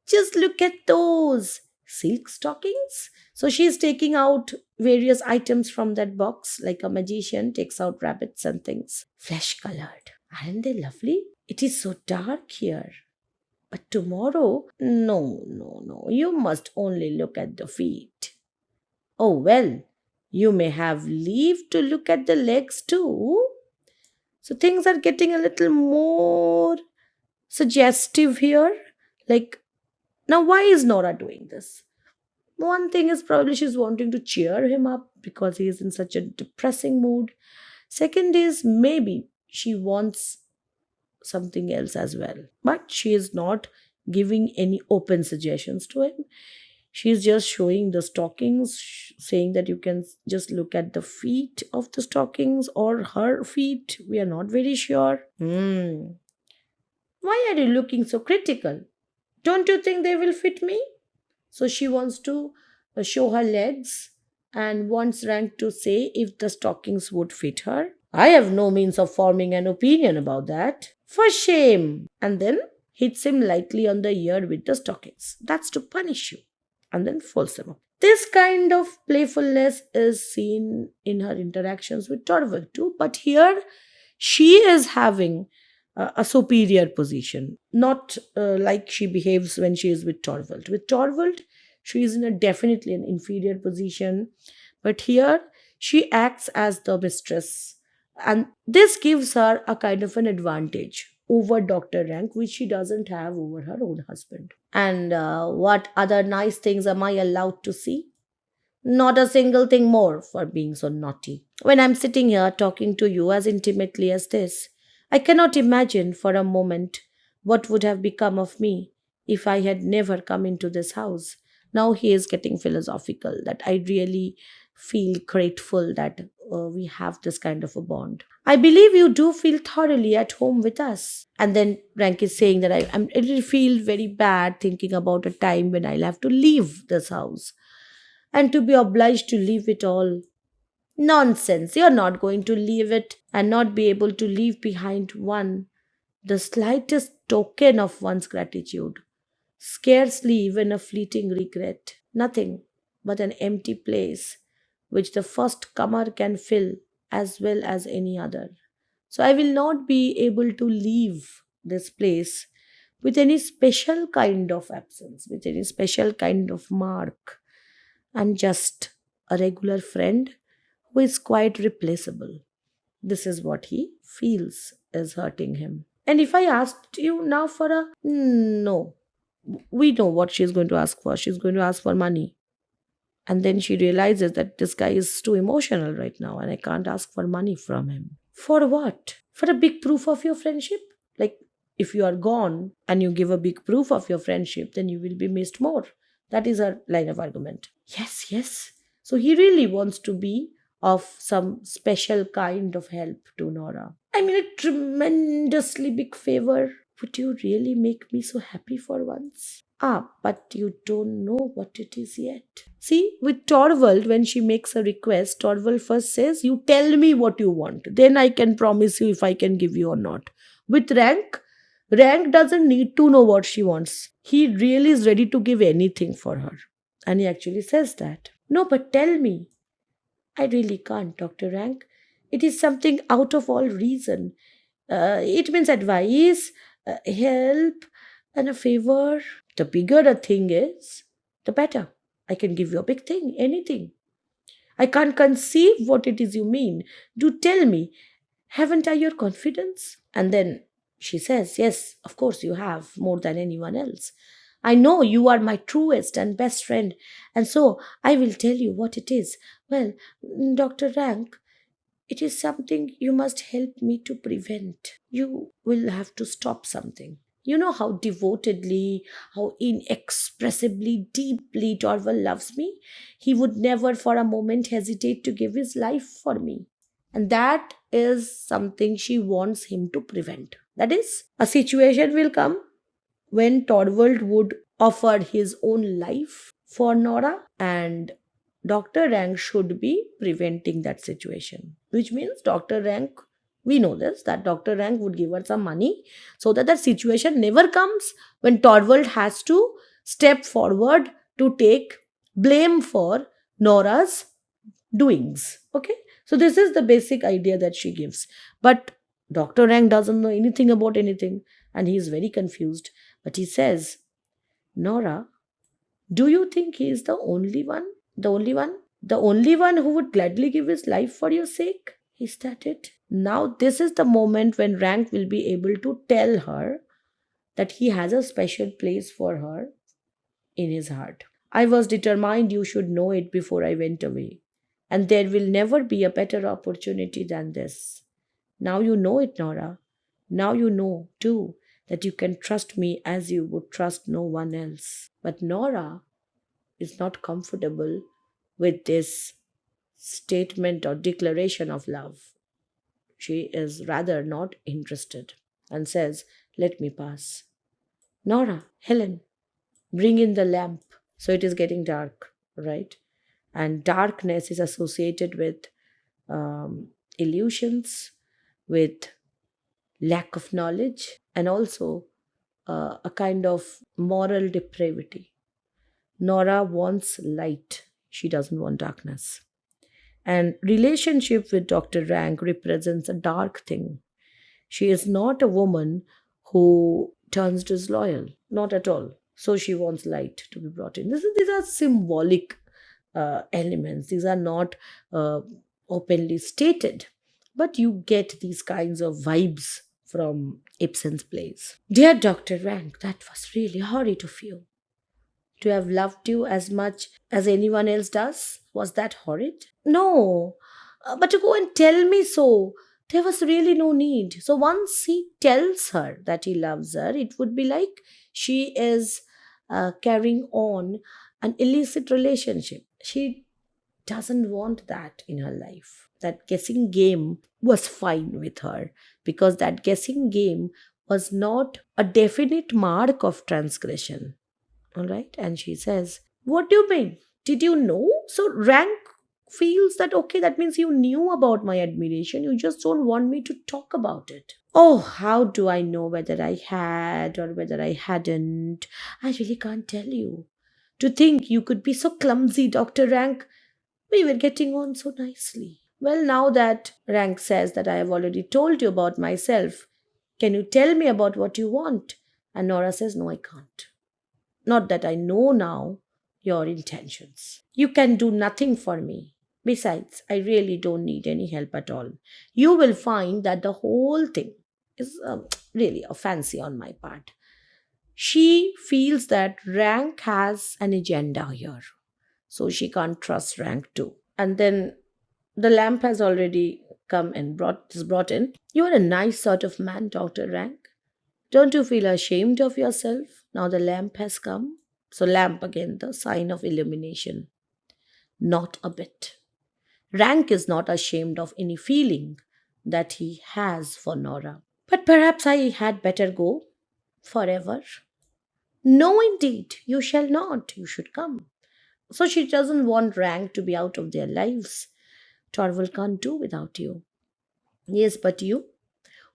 "Just look at those silk stockings." So she's taking out various items from that box, like a magician takes out rabbits and things. Flesh colored. Aren't they lovely? It is so dark here. But tomorrow, no, no, no, you must only look at the feet. Oh, well, you may have leave to look at the legs too. So things are getting a little more suggestive here. Like, now why is Nora doing this? One thing is probably she's wanting to cheer him up because he is in such a depressing mood. Second is maybe she wants something else as well. But she is not giving any open suggestions to him. She is just showing the stockings, saying that you can just look at the feet of the stockings or her feet. We are not very sure. Why are you looking so critical? Don't you think they will fit me? So she wants to show her legs and wants Rank to say if the stockings would fit her. I have no means of forming an opinion about that. For shame! And then hits him lightly on the ear with the stockings. That's to punish you. And then folds them up. This kind of playfulness is seen in her interactions with Torvald too, but here she is having a superior position, not like she behaves when she is with Torvald. With Torvald, she is in a definitely an inferior position, but here she acts as the mistress, and this gives her a kind of an advantage over Dr. Rank, which she doesn't have over her own husband. And what other nice things am I allowed to see? Not a single thing more for being so naughty. When I'm sitting here talking to you as intimately as this, I cannot imagine for a moment what would have become of me if I had never come into this house. Now he is getting philosophical, that I really feel grateful that we have this kind of a bond. I believe you do feel thoroughly at home with us. And then Rank is saying that I really feel very bad thinking about a time when I'll have to leave this house and to be obliged to leave it all. Nonsense, you're not going to leave it and not be able to leave behind the slightest token of one's gratitude. Scarcely even a fleeting regret. Nothing but an empty place which the first comer can fill as well as any other. So I will not be able to leave this place with any special kind of absence, with any special kind of mark. I'm just a regular friend who is quite replaceable. This is what he feels is hurting him. And if I asked you now for a no, we know what she's going to ask for. She's going to ask for money. And then she realizes that this guy is too emotional right now and I can't ask for money from him. For what? For a big proof of your friendship? Like, if you are gone and you give a big proof of your friendship, then you will be missed more. That is her line of argument. Yes, yes. So he really wants to be of some special kind of help to Nora. I mean, a tremendously big favor. Would you really make me so happy for once? Ah, but you don't know what it is yet. See, with Torvald, when she makes a request, Torvald first says, "You tell me what you want. Then I can promise you if I can give you or not." With Rank, Rank doesn't need to know what she wants. He really is ready to give anything for her. And he actually says that. No, but tell me. I really can't, Dr. Rank. It is something out of all reason. It means advice, help, and a favor. The bigger a thing is, the better. I can give you a big thing, anything. I can't conceive what it is you mean. Do tell me, haven't I your confidence? And then she says, yes, of course you have, more than anyone else. I know you are my truest and best friend, and so I will tell you what it is. Well, Dr. Rank, it is something you must help me to prevent. You will have to stop something. You know how devotedly, how inexpressibly deeply Torval loves me? He would never for a moment hesitate to give his life for me. And that is something she wants him to prevent. That is, a situation will come when Torvald would offer his own life for Nora, and Dr. Rank should be preventing that situation. Which means Dr. Rank, we know this, that Dr. Rank would give her some money so that that situation never comes when Torvald has to step forward to take blame for Nora's doings. Okay, so this is the basic idea that she gives. But Dr. Rank doesn't know anything about anything and he is very confused. But he says, Nora, do you think he is the only one? The only one? The only one who would gladly give his life for your sake? Is that it? Now, this is the moment when Rank will be able to tell her that he has a special place for her in his heart. I was determined you should know it before I went away. And there will never be a better opportunity than this. Now you know it, Nora. Now you know, too, that you can trust me as you would trust no one else. But Nora is not comfortable with this statement or declaration of love. She is rather not interested and says, let me pass. Nora, Helen, bring in the lamp. So it is getting dark, right? And darkness is associated with illusions, with lack of knowledge, and also a kind of moral depravity. Nora wants light. She doesn't want darkness. And relationship with Dr. Rank represents a dark thing. She is not a woman who turns disloyal, not at all. So she wants light to be brought in. These are symbolic elements. These are not uh, openly stated, but you get these kinds of vibes from Ibsen's plays. Dear Dr. Rank, that was really horrid of you. To have loved you as much as anyone else does? Was that horrid? No, but to go and tell me so, there was really no need. So once he tells her that he loves her, it would be like she is carrying on an illicit relationship. She doesn't want that in her life. That guessing game was fine with her because that guessing game was not a definite mark of transgression. All right. And she says, what do you mean? Did you know? So Rank feels that, okay, that means you knew about my admiration. You just don't want me to talk about it. Oh, how do I know whether I had or whether I hadn't? I really can't tell you. To think you could be so clumsy, Dr. Rank. We were getting on so nicely. Well, now that Rank says that I have already told you about myself, can you tell me about what you want? And Nora says, no, I can't. Not that I know now your intentions. You can do nothing for me. Besides, I really don't need any help at all. You will find that the whole thing is really a fancy on my part. She feels that Rank has an agenda here, so she can't trust Rank too. And then the lamp has already come and brought in. You are a nice sort of man, Dr. Rank. Don't you feel ashamed of yourself? Now the lamp has come. So, lamp again, the sign of illumination. Not a bit. Rank is not ashamed of any feeling that he has for Nora. But perhaps I had better go forever. No, indeed, you shall not. You should come. So, she doesn't want Rank to be out of their lives. Torvald can't do without you. Yes, but you?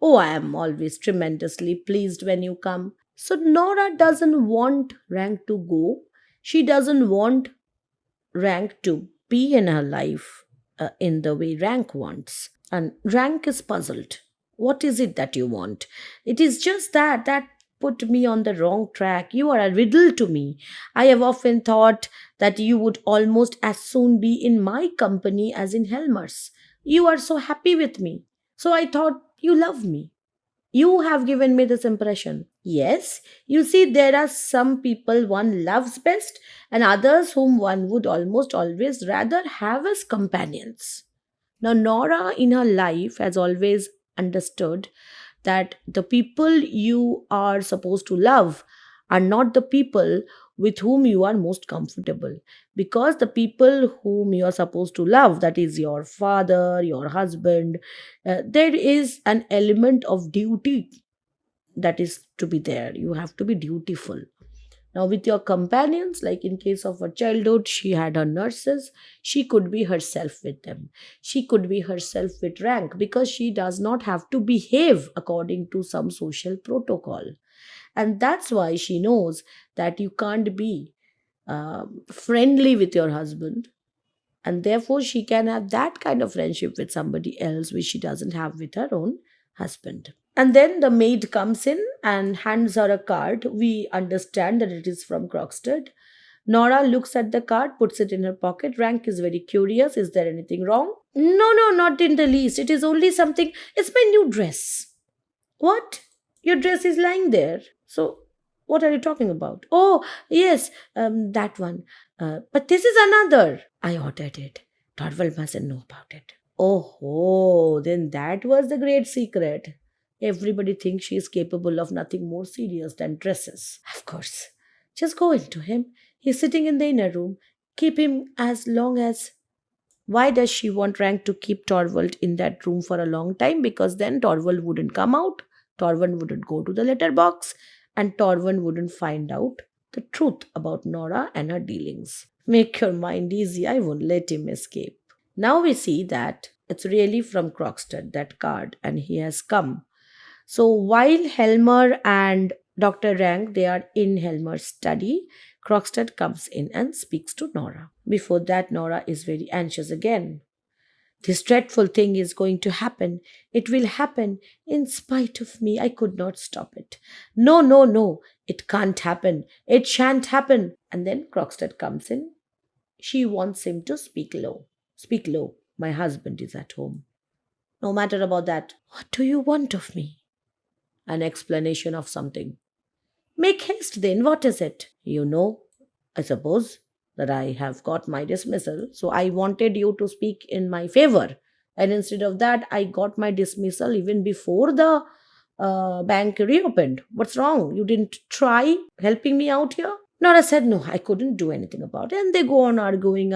Oh, I am always tremendously pleased when you come. So Nora doesn't want Rank to go. She doesn't want Rank to be in her life in the way Rank wants. And Rank is puzzled. What is it that you want? It is just that put me on the wrong track. You are a riddle to me. I have often thought that you would almost as soon be in my company as in Helmer's. You are so happy with me. So I thought you love me. You have given me this impression. Yes, you see, there are some people one loves best and others whom one would almost always rather have as companions. Now, Nora in her life has always understood that the people you are supposed to love are not the people with whom you are most comfortable, because the people whom you are supposed to love, that is your father, your husband, there is an element of duty that is to be there. You have to be dutiful. Now, with your companions, like in case of her childhood, she had her nurses. She could be herself with them. She could be herself with Rank because she does not have to behave according to some social protocol. And that's why she knows that you can't be friendly with your husband. And therefore, she can have that kind of friendship with somebody else, which she doesn't have with her own husband. And then the maid comes in and hands her a card. We understand that it is from Krogstad. Nora looks at the card, puts it in her pocket. Rank is very curious. Is there anything wrong? No, no, not in the least. It is only something. It's my new dress. What? Your dress is lying there. So, what are you talking about? Oh, yes, that one. But this is another. I ordered it. Torvald mustn't know about it. Oh, then that was the great secret. Everybody thinks she is capable of nothing more serious than dresses. Of course. Just go into him. He's sitting in the inner room. Keep him as long as. Why does she want Rank to keep Torvald in that room for a long time? Because then Torvald wouldn't come out, Torvald wouldn't go to the letterbox, and Torvald wouldn't find out the truth about Nora and her dealings. Make your mind easy, I won't let him escape. Now we see that it's really from Krogstad, that card, and he has come. So while Helmer and Dr. Rank, they are in Helmer's study, Krogstad comes in and speaks to Nora. Before that, Nora is very anxious again. This dreadful thing is going to happen. It will happen in spite of me. I could not stop it. No, no, no. It can't happen. It shan't happen. And then Krogstad comes in. She wants him to speak low. Speak low. My husband is at home. No matter about that. What do you want of me? An explanation of something. Make haste then. What is it? You know, I suppose, that I have got my dismissal. So I wanted you to speak in my favor. And instead of that, I got my dismissal even before the bank reopened. What's wrong? You didn't try helping me out here? Nora said, no, I couldn't do anything about it. And they go on arguing.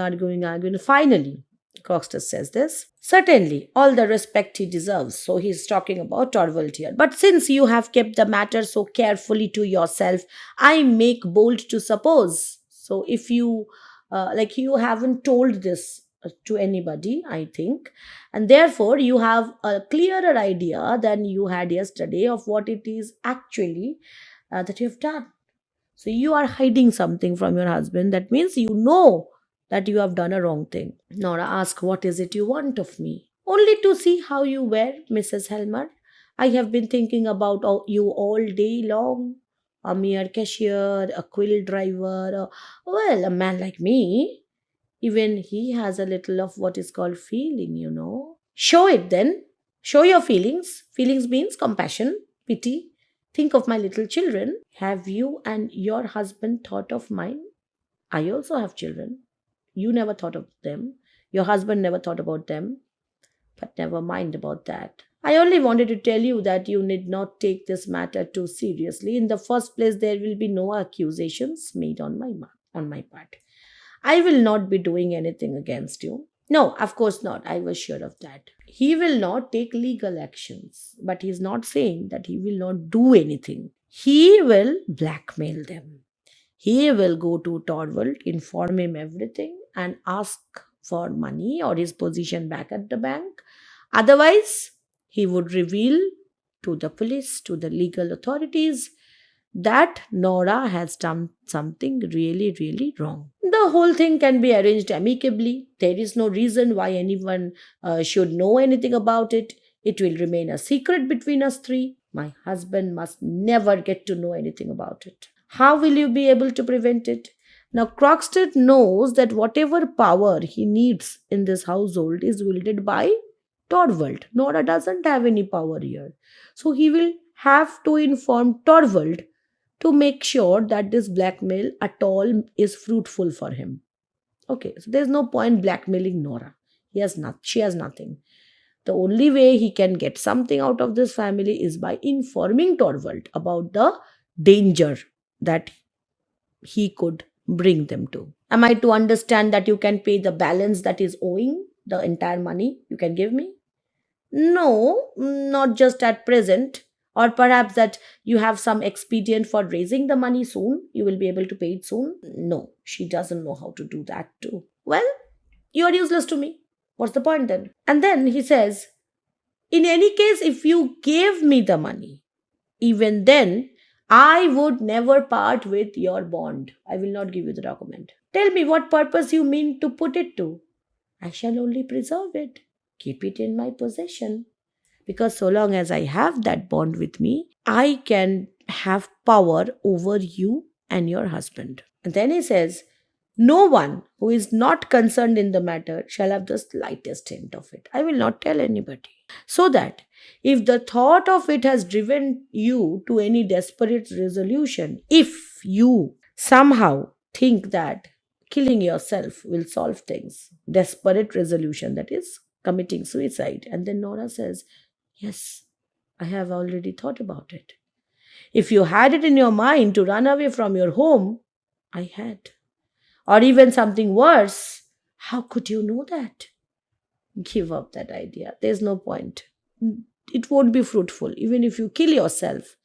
Finally, Krogstad says this. Certainly, all the respect he deserves. So he's talking about Torvald here. But since you have kept the matter so carefully to yourself, I make bold to suppose. So if you, you haven't told this to anybody, I think, and therefore you have a clearer idea than you had yesterday of what it is actually that you have done. So you are hiding something from your husband. That means you know that you have done a wrong thing. Nora asks, what is it you want of me? Only to see how you were, Mrs. Helmer. I have been thinking about you all day long. A mere cashier, a quill driver, a man like me. Even he has a little of what is called feeling, you know. Show it then. Show your feelings. Feelings means compassion, pity. Think of my little children. Have you and your husband thought of mine? I also have children. You never thought of them. Your husband never thought about them. But never mind about that. I only wanted to tell you that you need not take this matter too seriously. In the first place, there will be no accusations made on my part. I will not be doing anything against you. No, of course not. I was sure of that. He will not take legal actions, but he is not saying that he will not do anything. He will blackmail them. He will go to Torvald, inform him everything, and ask for money or his position back at the bank. Otherwise, he would reveal to the police, to the legal authorities, that Nora has done something really, really wrong. The whole thing can be arranged amicably. There is no reason why anyone should know anything about it. It will remain a secret between us three. My husband must never get to know anything about it. How will you be able to prevent it? Now, Krogstad knows that whatever power he needs in this household is wielded by Torvald. Nora doesn't have any power here. So he will have to inform Torvald to make sure that this blackmail at all is fruitful for him. Okay, so there's no point blackmailing Nora. She has nothing. The only way he can get something out of this family is by informing Torvald about the danger that he could bring them to. Am I to understand that you can pay the balance that is owing, the entire money you can give me? No, not just at present. Or perhaps that you have some expedient for raising the money soon. You will be able to pay it soon. No, she doesn't know how to do that too. Well, you are useless to me. What's the point then? And then he says, in any case, if you gave me the money, even then, I would never part with your bond. I will not give you the document. Tell me what purpose you mean to put it to. I shall only preserve it, keep it in my possession. Because so long as I have that bond with me, I can have power over you and your husband. And then he says, no one who is not concerned in the matter shall have the slightest hint of it. I will not tell anybody. So that if the thought of it has driven you to any desperate resolution, if you somehow think that killing yourself will solve things, desperate resolution, that is committing suicide. And then Nora says, yes, I have already thought about it. If you had it in your mind to run away from your home, I had. Or even something worse, how could you know that? Give up that idea. There's no point. It won't be fruitful. Even if you kill yourself,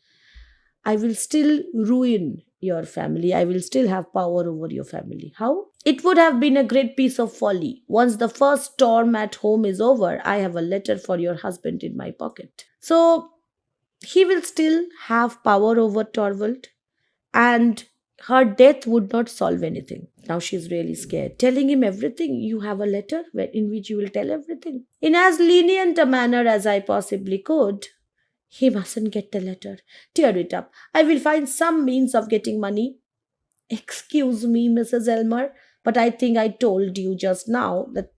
I will still ruin your family. I will still have power over your family. How? It would have been a great piece of folly. Once the first storm at home is over, I have a letter for your husband in my pocket. So he will still have power over Torvald, and Her death would not solve anything. Now she's really scared. Telling him everything. You have a letter in which you will tell everything. In as lenient a manner as I possibly could. He mustn't get the letter. Tear it up. I will find some means of getting money. Excuse me, Mrs. Elmer, but I think I told you just now that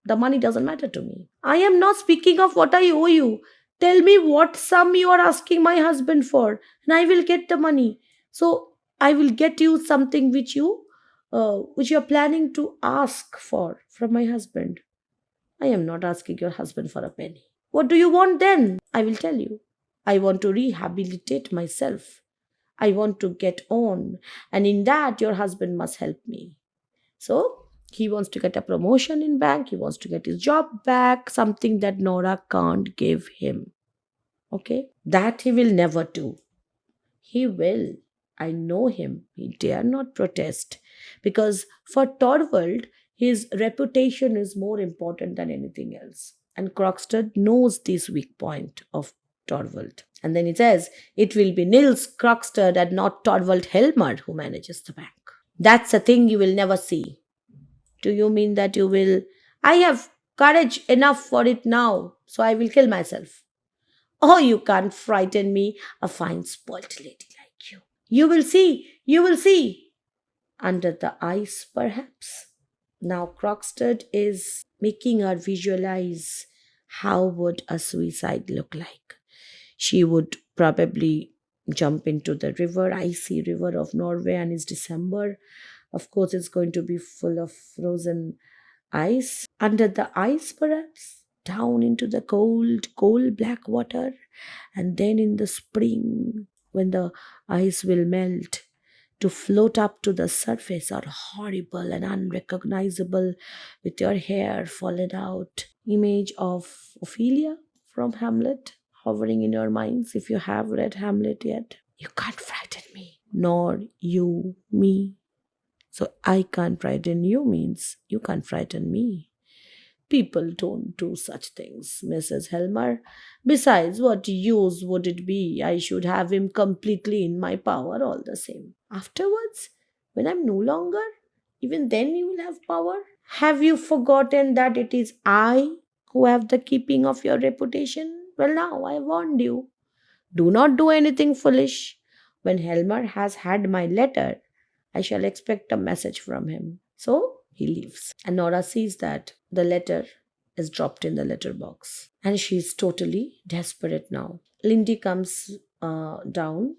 the money doesn't matter to me. I am not speaking of what I owe you. Tell me what sum you are asking my husband for, and I will get the money. So I will get you something which you are planning to ask for from my husband. I am not asking your husband for a penny. What do you want then? I will tell you. I want to rehabilitate myself. I want to get on, and in that your husband must help me. So he wants to get a promotion in bank, he wants to get his job back, something that Nora can't give him. Okay? That he will never do. He will. I know him. He dare not protest. Because for Torvald, his reputation is more important than anything else. And Krogstad knows this weak point of Torvald. And then he says, it will be Nils Krogstad and not Torvald Helmer who manages the bank. That's a thing you will never see. Do you mean that you will? I have courage enough for it now, so I will kill myself. Oh, you can't frighten me, a fine spoilt lady like you. You will see, you will see. Under the ice, perhaps. Now Krogstad is making her visualize how would a suicide look like. She would probably jump into the river, icy river of Norway, and it's December. Of course, it's going to be full of frozen ice. Under the ice, perhaps, down into the cold, cold black water. And then in the spring, when the ice will melt, to float up to the surface are horrible and unrecognizable with your hair fallen out. Image of Ophelia from Hamlet hovering in your minds if you have read Hamlet yet. You can't frighten me, nor you me. So I can't frighten you means you can't frighten me. People don't do such things, Mrs. Helmer. Besides, what use would it be? I should have him completely in my power all the same. Afterwards, when I'm no longer, even then you will have power. Have you forgotten that it is I who have the keeping of your reputation? Well, now I warned you. Do not do anything foolish. When Helmer has had my letter, I shall expect a message from him. So he leaves. And Nora sees that the letter is dropped in the letterbox. And she's totally desperate now. Lindy comes down.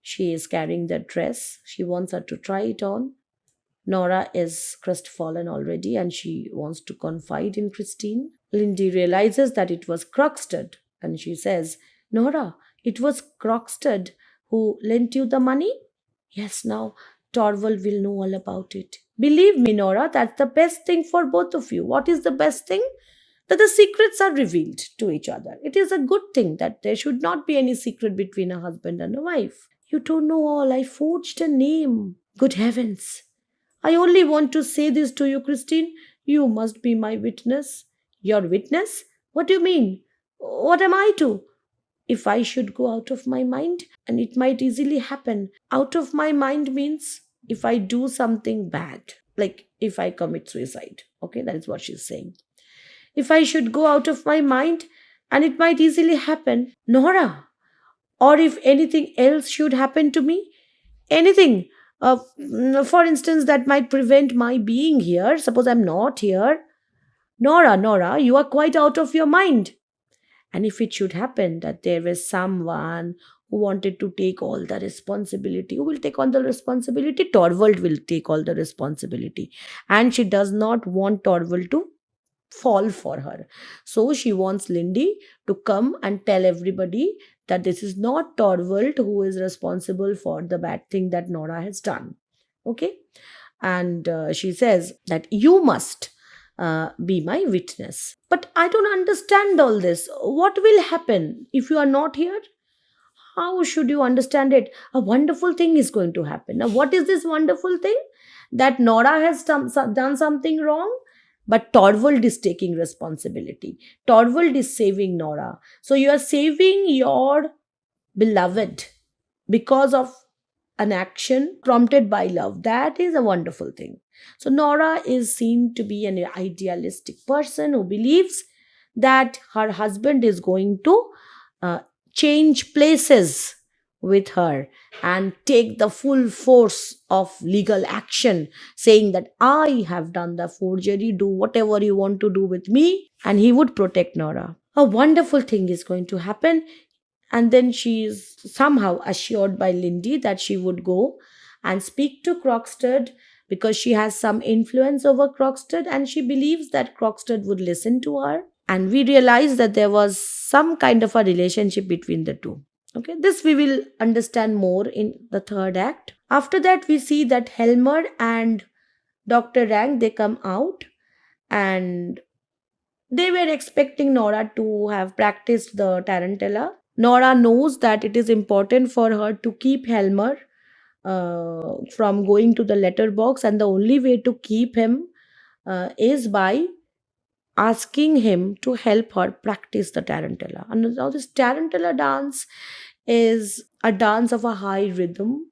She is carrying the dress. She wants her to try it on. Nora is crestfallen already and she wants to confide in Christine. Lindy realizes that it was Krogstad and she says, Nora, it was Krogstad who lent you the money? Yes, now Torvald will know all about it. Believe me, Nora, that's the best thing for both of you. What is the best thing? That the secrets are revealed to each other. It is a good thing that there should not be any secret between a husband and a wife. You don't know all. I forged a name. Good heavens. I only want to say this to you, Christine. You must be my witness. Your witness? What do you mean? What am I to? If I should go out of my mind, and it might easily happen. Out of my mind means if I do something bad, like if I commit suicide. Okay, that is what she's saying. If I should go out of my mind, and it might easily happen, Nora, or if anything else should happen to me, anything, for instance, that might prevent my being here. Suppose I'm not here. Nora, you are quite out of your mind. And if it should happen that there was someone who wanted to take all the responsibility, who will take on the responsibility? Torvald will take all the responsibility. And she does not want Torvald to fall for her. So she wants Lindy to come and tell everybody that this is not Torvald who is responsible for the bad thing that Nora has done. Okay? And she says that you must be my witness. But I don't understand all this. What will happen if you are not here? How should you understand it? A wonderful thing is going to happen. Now, what is this wonderful thing? That Nora has done something wrong, but Torvald is taking responsibility. Torvald is saving Nora. So you are saving your beloved because of an action prompted by love. That is a wonderful thing. So Nora is seen to be an idealistic person who believes that her husband is going to uh, change places with her and take the full force of legal action, saying that I have done the forgery, do whatever you want to do with me, and he would protect Nora. A wonderful thing is going to happen. And then she is somehow assured by Lindy that she would go and speak to Krogstad because she has some influence over Krogstad and she believes that Krogstad would listen to her. And we realize that there was some kind of a relationship between the two. Okay, this we will understand more in the third act. After that, we see that Helmer and Dr. Rank they come out and they were expecting Nora to have practiced the tarantella. Nora knows that it is important for her to keep Helmer from going to the letterbox, and the only way to keep him is by asking him to help her practice the tarantella. And now, this tarantella dance is a dance of a high rhythm,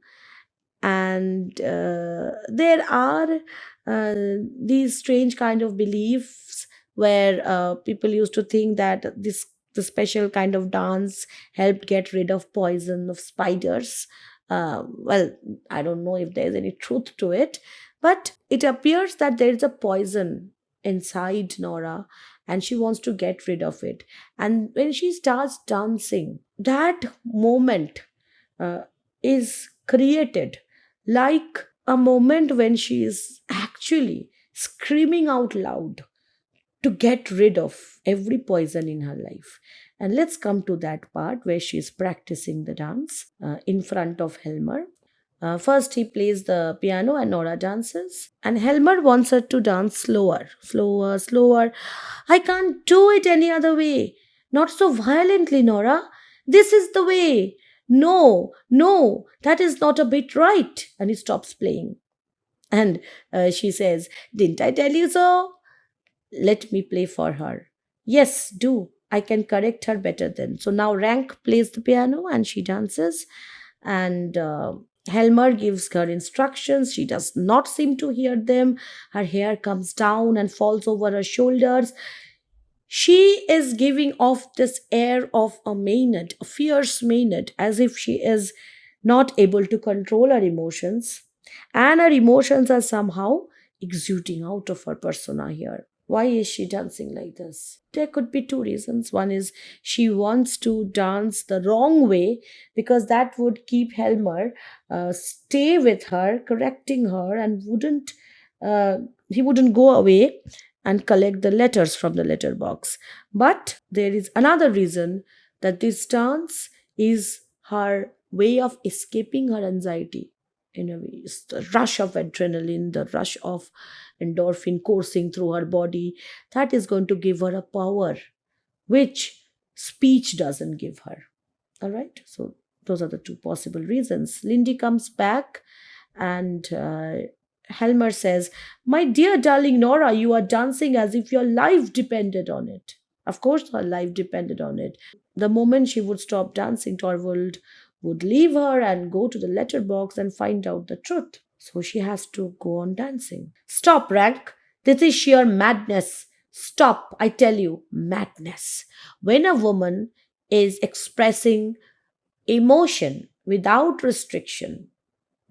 and there are these strange kind of beliefs where people used to think that this the special kind of dance helped get rid of poison of spiders. Well, I don't know if there's any truth to it, but it appears that there is a poison inside Nora and she wants to get rid of it. And when she starts dancing, that moment uh, is created like a moment when she is actually screaming out loud to get rid of every poison in her life. And let's come to that part where she is practicing the dance in front of Helmer. First, he plays the piano and Nora dances. And Helmer wants her to dance slower, slower, slower. I can't do it any other way. Not so violently, Nora. This is the way. No, no, that is not a bit right. And he stops playing. And she says, Didn't I tell you so? Let me play for her. Yes, do. I can correct her better then. So now Rank plays the piano and she dances. And Helmer gives her instructions. She does not seem to hear them. Her hair comes down and falls over her shoulders. She is giving off this air of a Maynard, a fierce Maynard, as if she is not able to control her emotions. And her emotions are somehow exuding out of her persona here. Why is she dancing like this? There could be two reasons. One is she wants to dance the wrong way because that would keep Helmer stay with her, correcting her, and uh, he wouldn't go away and collect the letters from the letterbox. But there is another reason that this dance is her way of escaping her anxiety. In a way, it's the rush of adrenaline, the rush of endorphin coursing through her body that is going to give her a power which speech doesn't give her. All right, so those are the two possible reasons. Lindy comes back and Helmer says, My dear darling Nora, you are dancing as if your life depended on it. Of course, her life depended on it. The moment she would stop dancing, Torvald would leave her and go to the letterbox and find out the truth. So she has to go on dancing. Stop, Rank. This is sheer madness. Stop, I tell you, madness. When a woman is expressing emotion without restriction,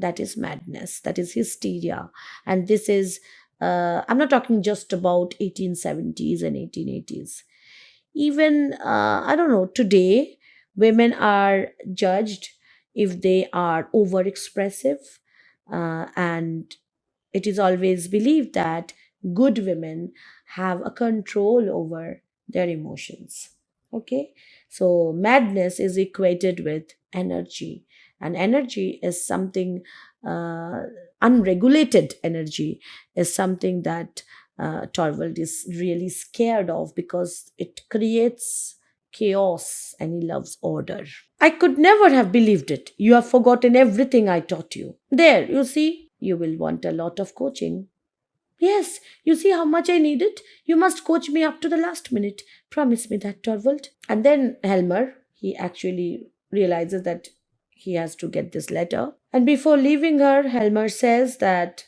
that is madness, that is hysteria. And this is, I'm not talking just about 1870s and 1880s. Even, I don't know, today, women are judged if they are over expressive. And it is always believed that good women have a control over their emotions. Okay, so madness is equated with energy, and energy is something, uh, unregulated energy is something that Torvald is really scared of because it creates chaos and he loves order. I could never have believed it. You have forgotten everything I taught you. There, you see, you will want a lot of coaching. Yes, you see how much I need it? You must coach me up to the last minute. Promise me that, Torvald. And then Helmer, he actually realizes that he has to get this letter. And before leaving her, Helmer says that,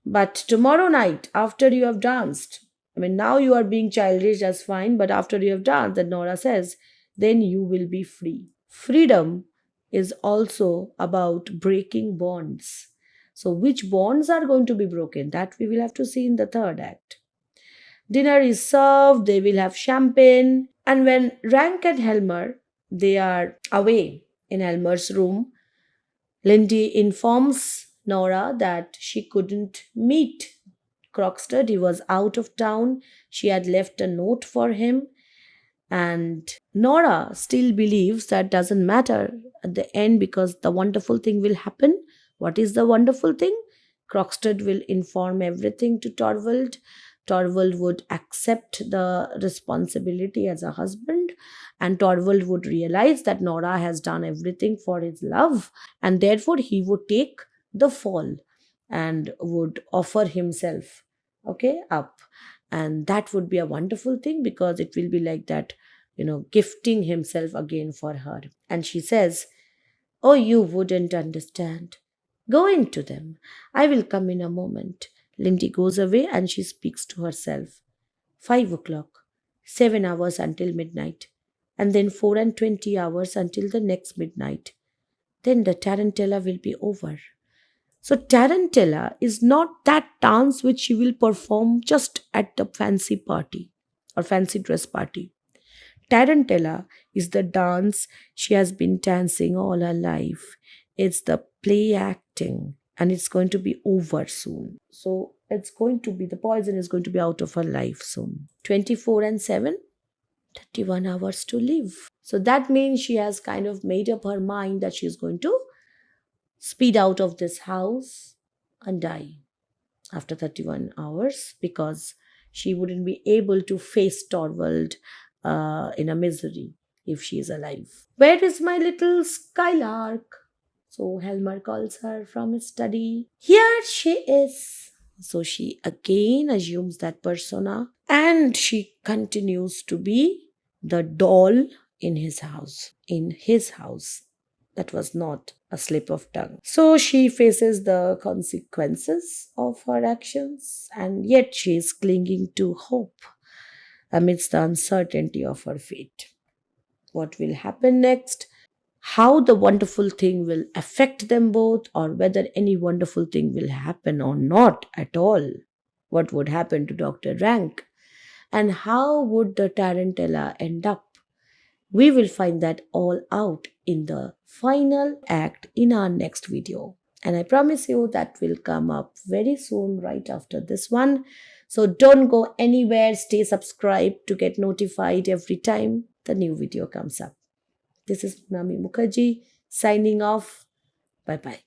but tomorrow night, after you have danced, I mean, now you are being childish, that's fine, but after you have danced, and Nora says, then you will be free. Freedom is also about breaking bonds. So, which bonds are going to be broken? That we will have to see in the third act. Dinner is served, they will have champagne, and when Rank and Helmer, they are away in Helmer's room, Lindy informs Nora that she couldn't meet Krogstad. He was out of town. She had left a note for him. And Nora still believes that doesn't matter at the end because the wonderful thing will happen. What is the wonderful thing? Krogstad will inform everything to Torvald. Torvald would accept the responsibility as a husband, and Torvald would realize that Nora has done everything for his love, and therefore he would take the fall and would offer himself up. And that would be a wonderful thing because it will be like that, gifting himself again for her. And she says, oh, you wouldn't understand. Go into them. I will come in a moment. Lindy goes away and she speaks to herself. 5 o'clock, 7 hours until midnight, and then 4 and 20 hours until the next midnight. Then the tarantella will be over. So tarantella is not that dance which she will perform just at the fancy party or fancy dress party. Tarantella is the dance she has been dancing all her life. It's the play acting, and it's going to be over soon. So the poison is going to be out of her life soon. 24 and 7, 31 hours to live. So that means she has kind of made up her mind that she's going to speed out of this house and die after 31 hours because she wouldn't be able to face Torvald in a misery if she is alive. Where is my little skylark? So Helmer calls her from his study. Here she is. So she again assumes that persona and she continues to be the doll in his house. That was not a slip of tongue. So she faces the consequences of her actions, and yet she is clinging to hope amidst the uncertainty of her fate. What will happen next? How the wonderful thing will affect them both, or whether any wonderful thing will happen or not at all. What would happen to Dr. Rank? And how would the tarantella end up? We will find that all out in the final act in our next video. And I promise you that will come up very soon right after this one. So don't go anywhere. Stay subscribed to get notified every time the new video comes up. This is Monami Mukherjee signing off. Bye-bye.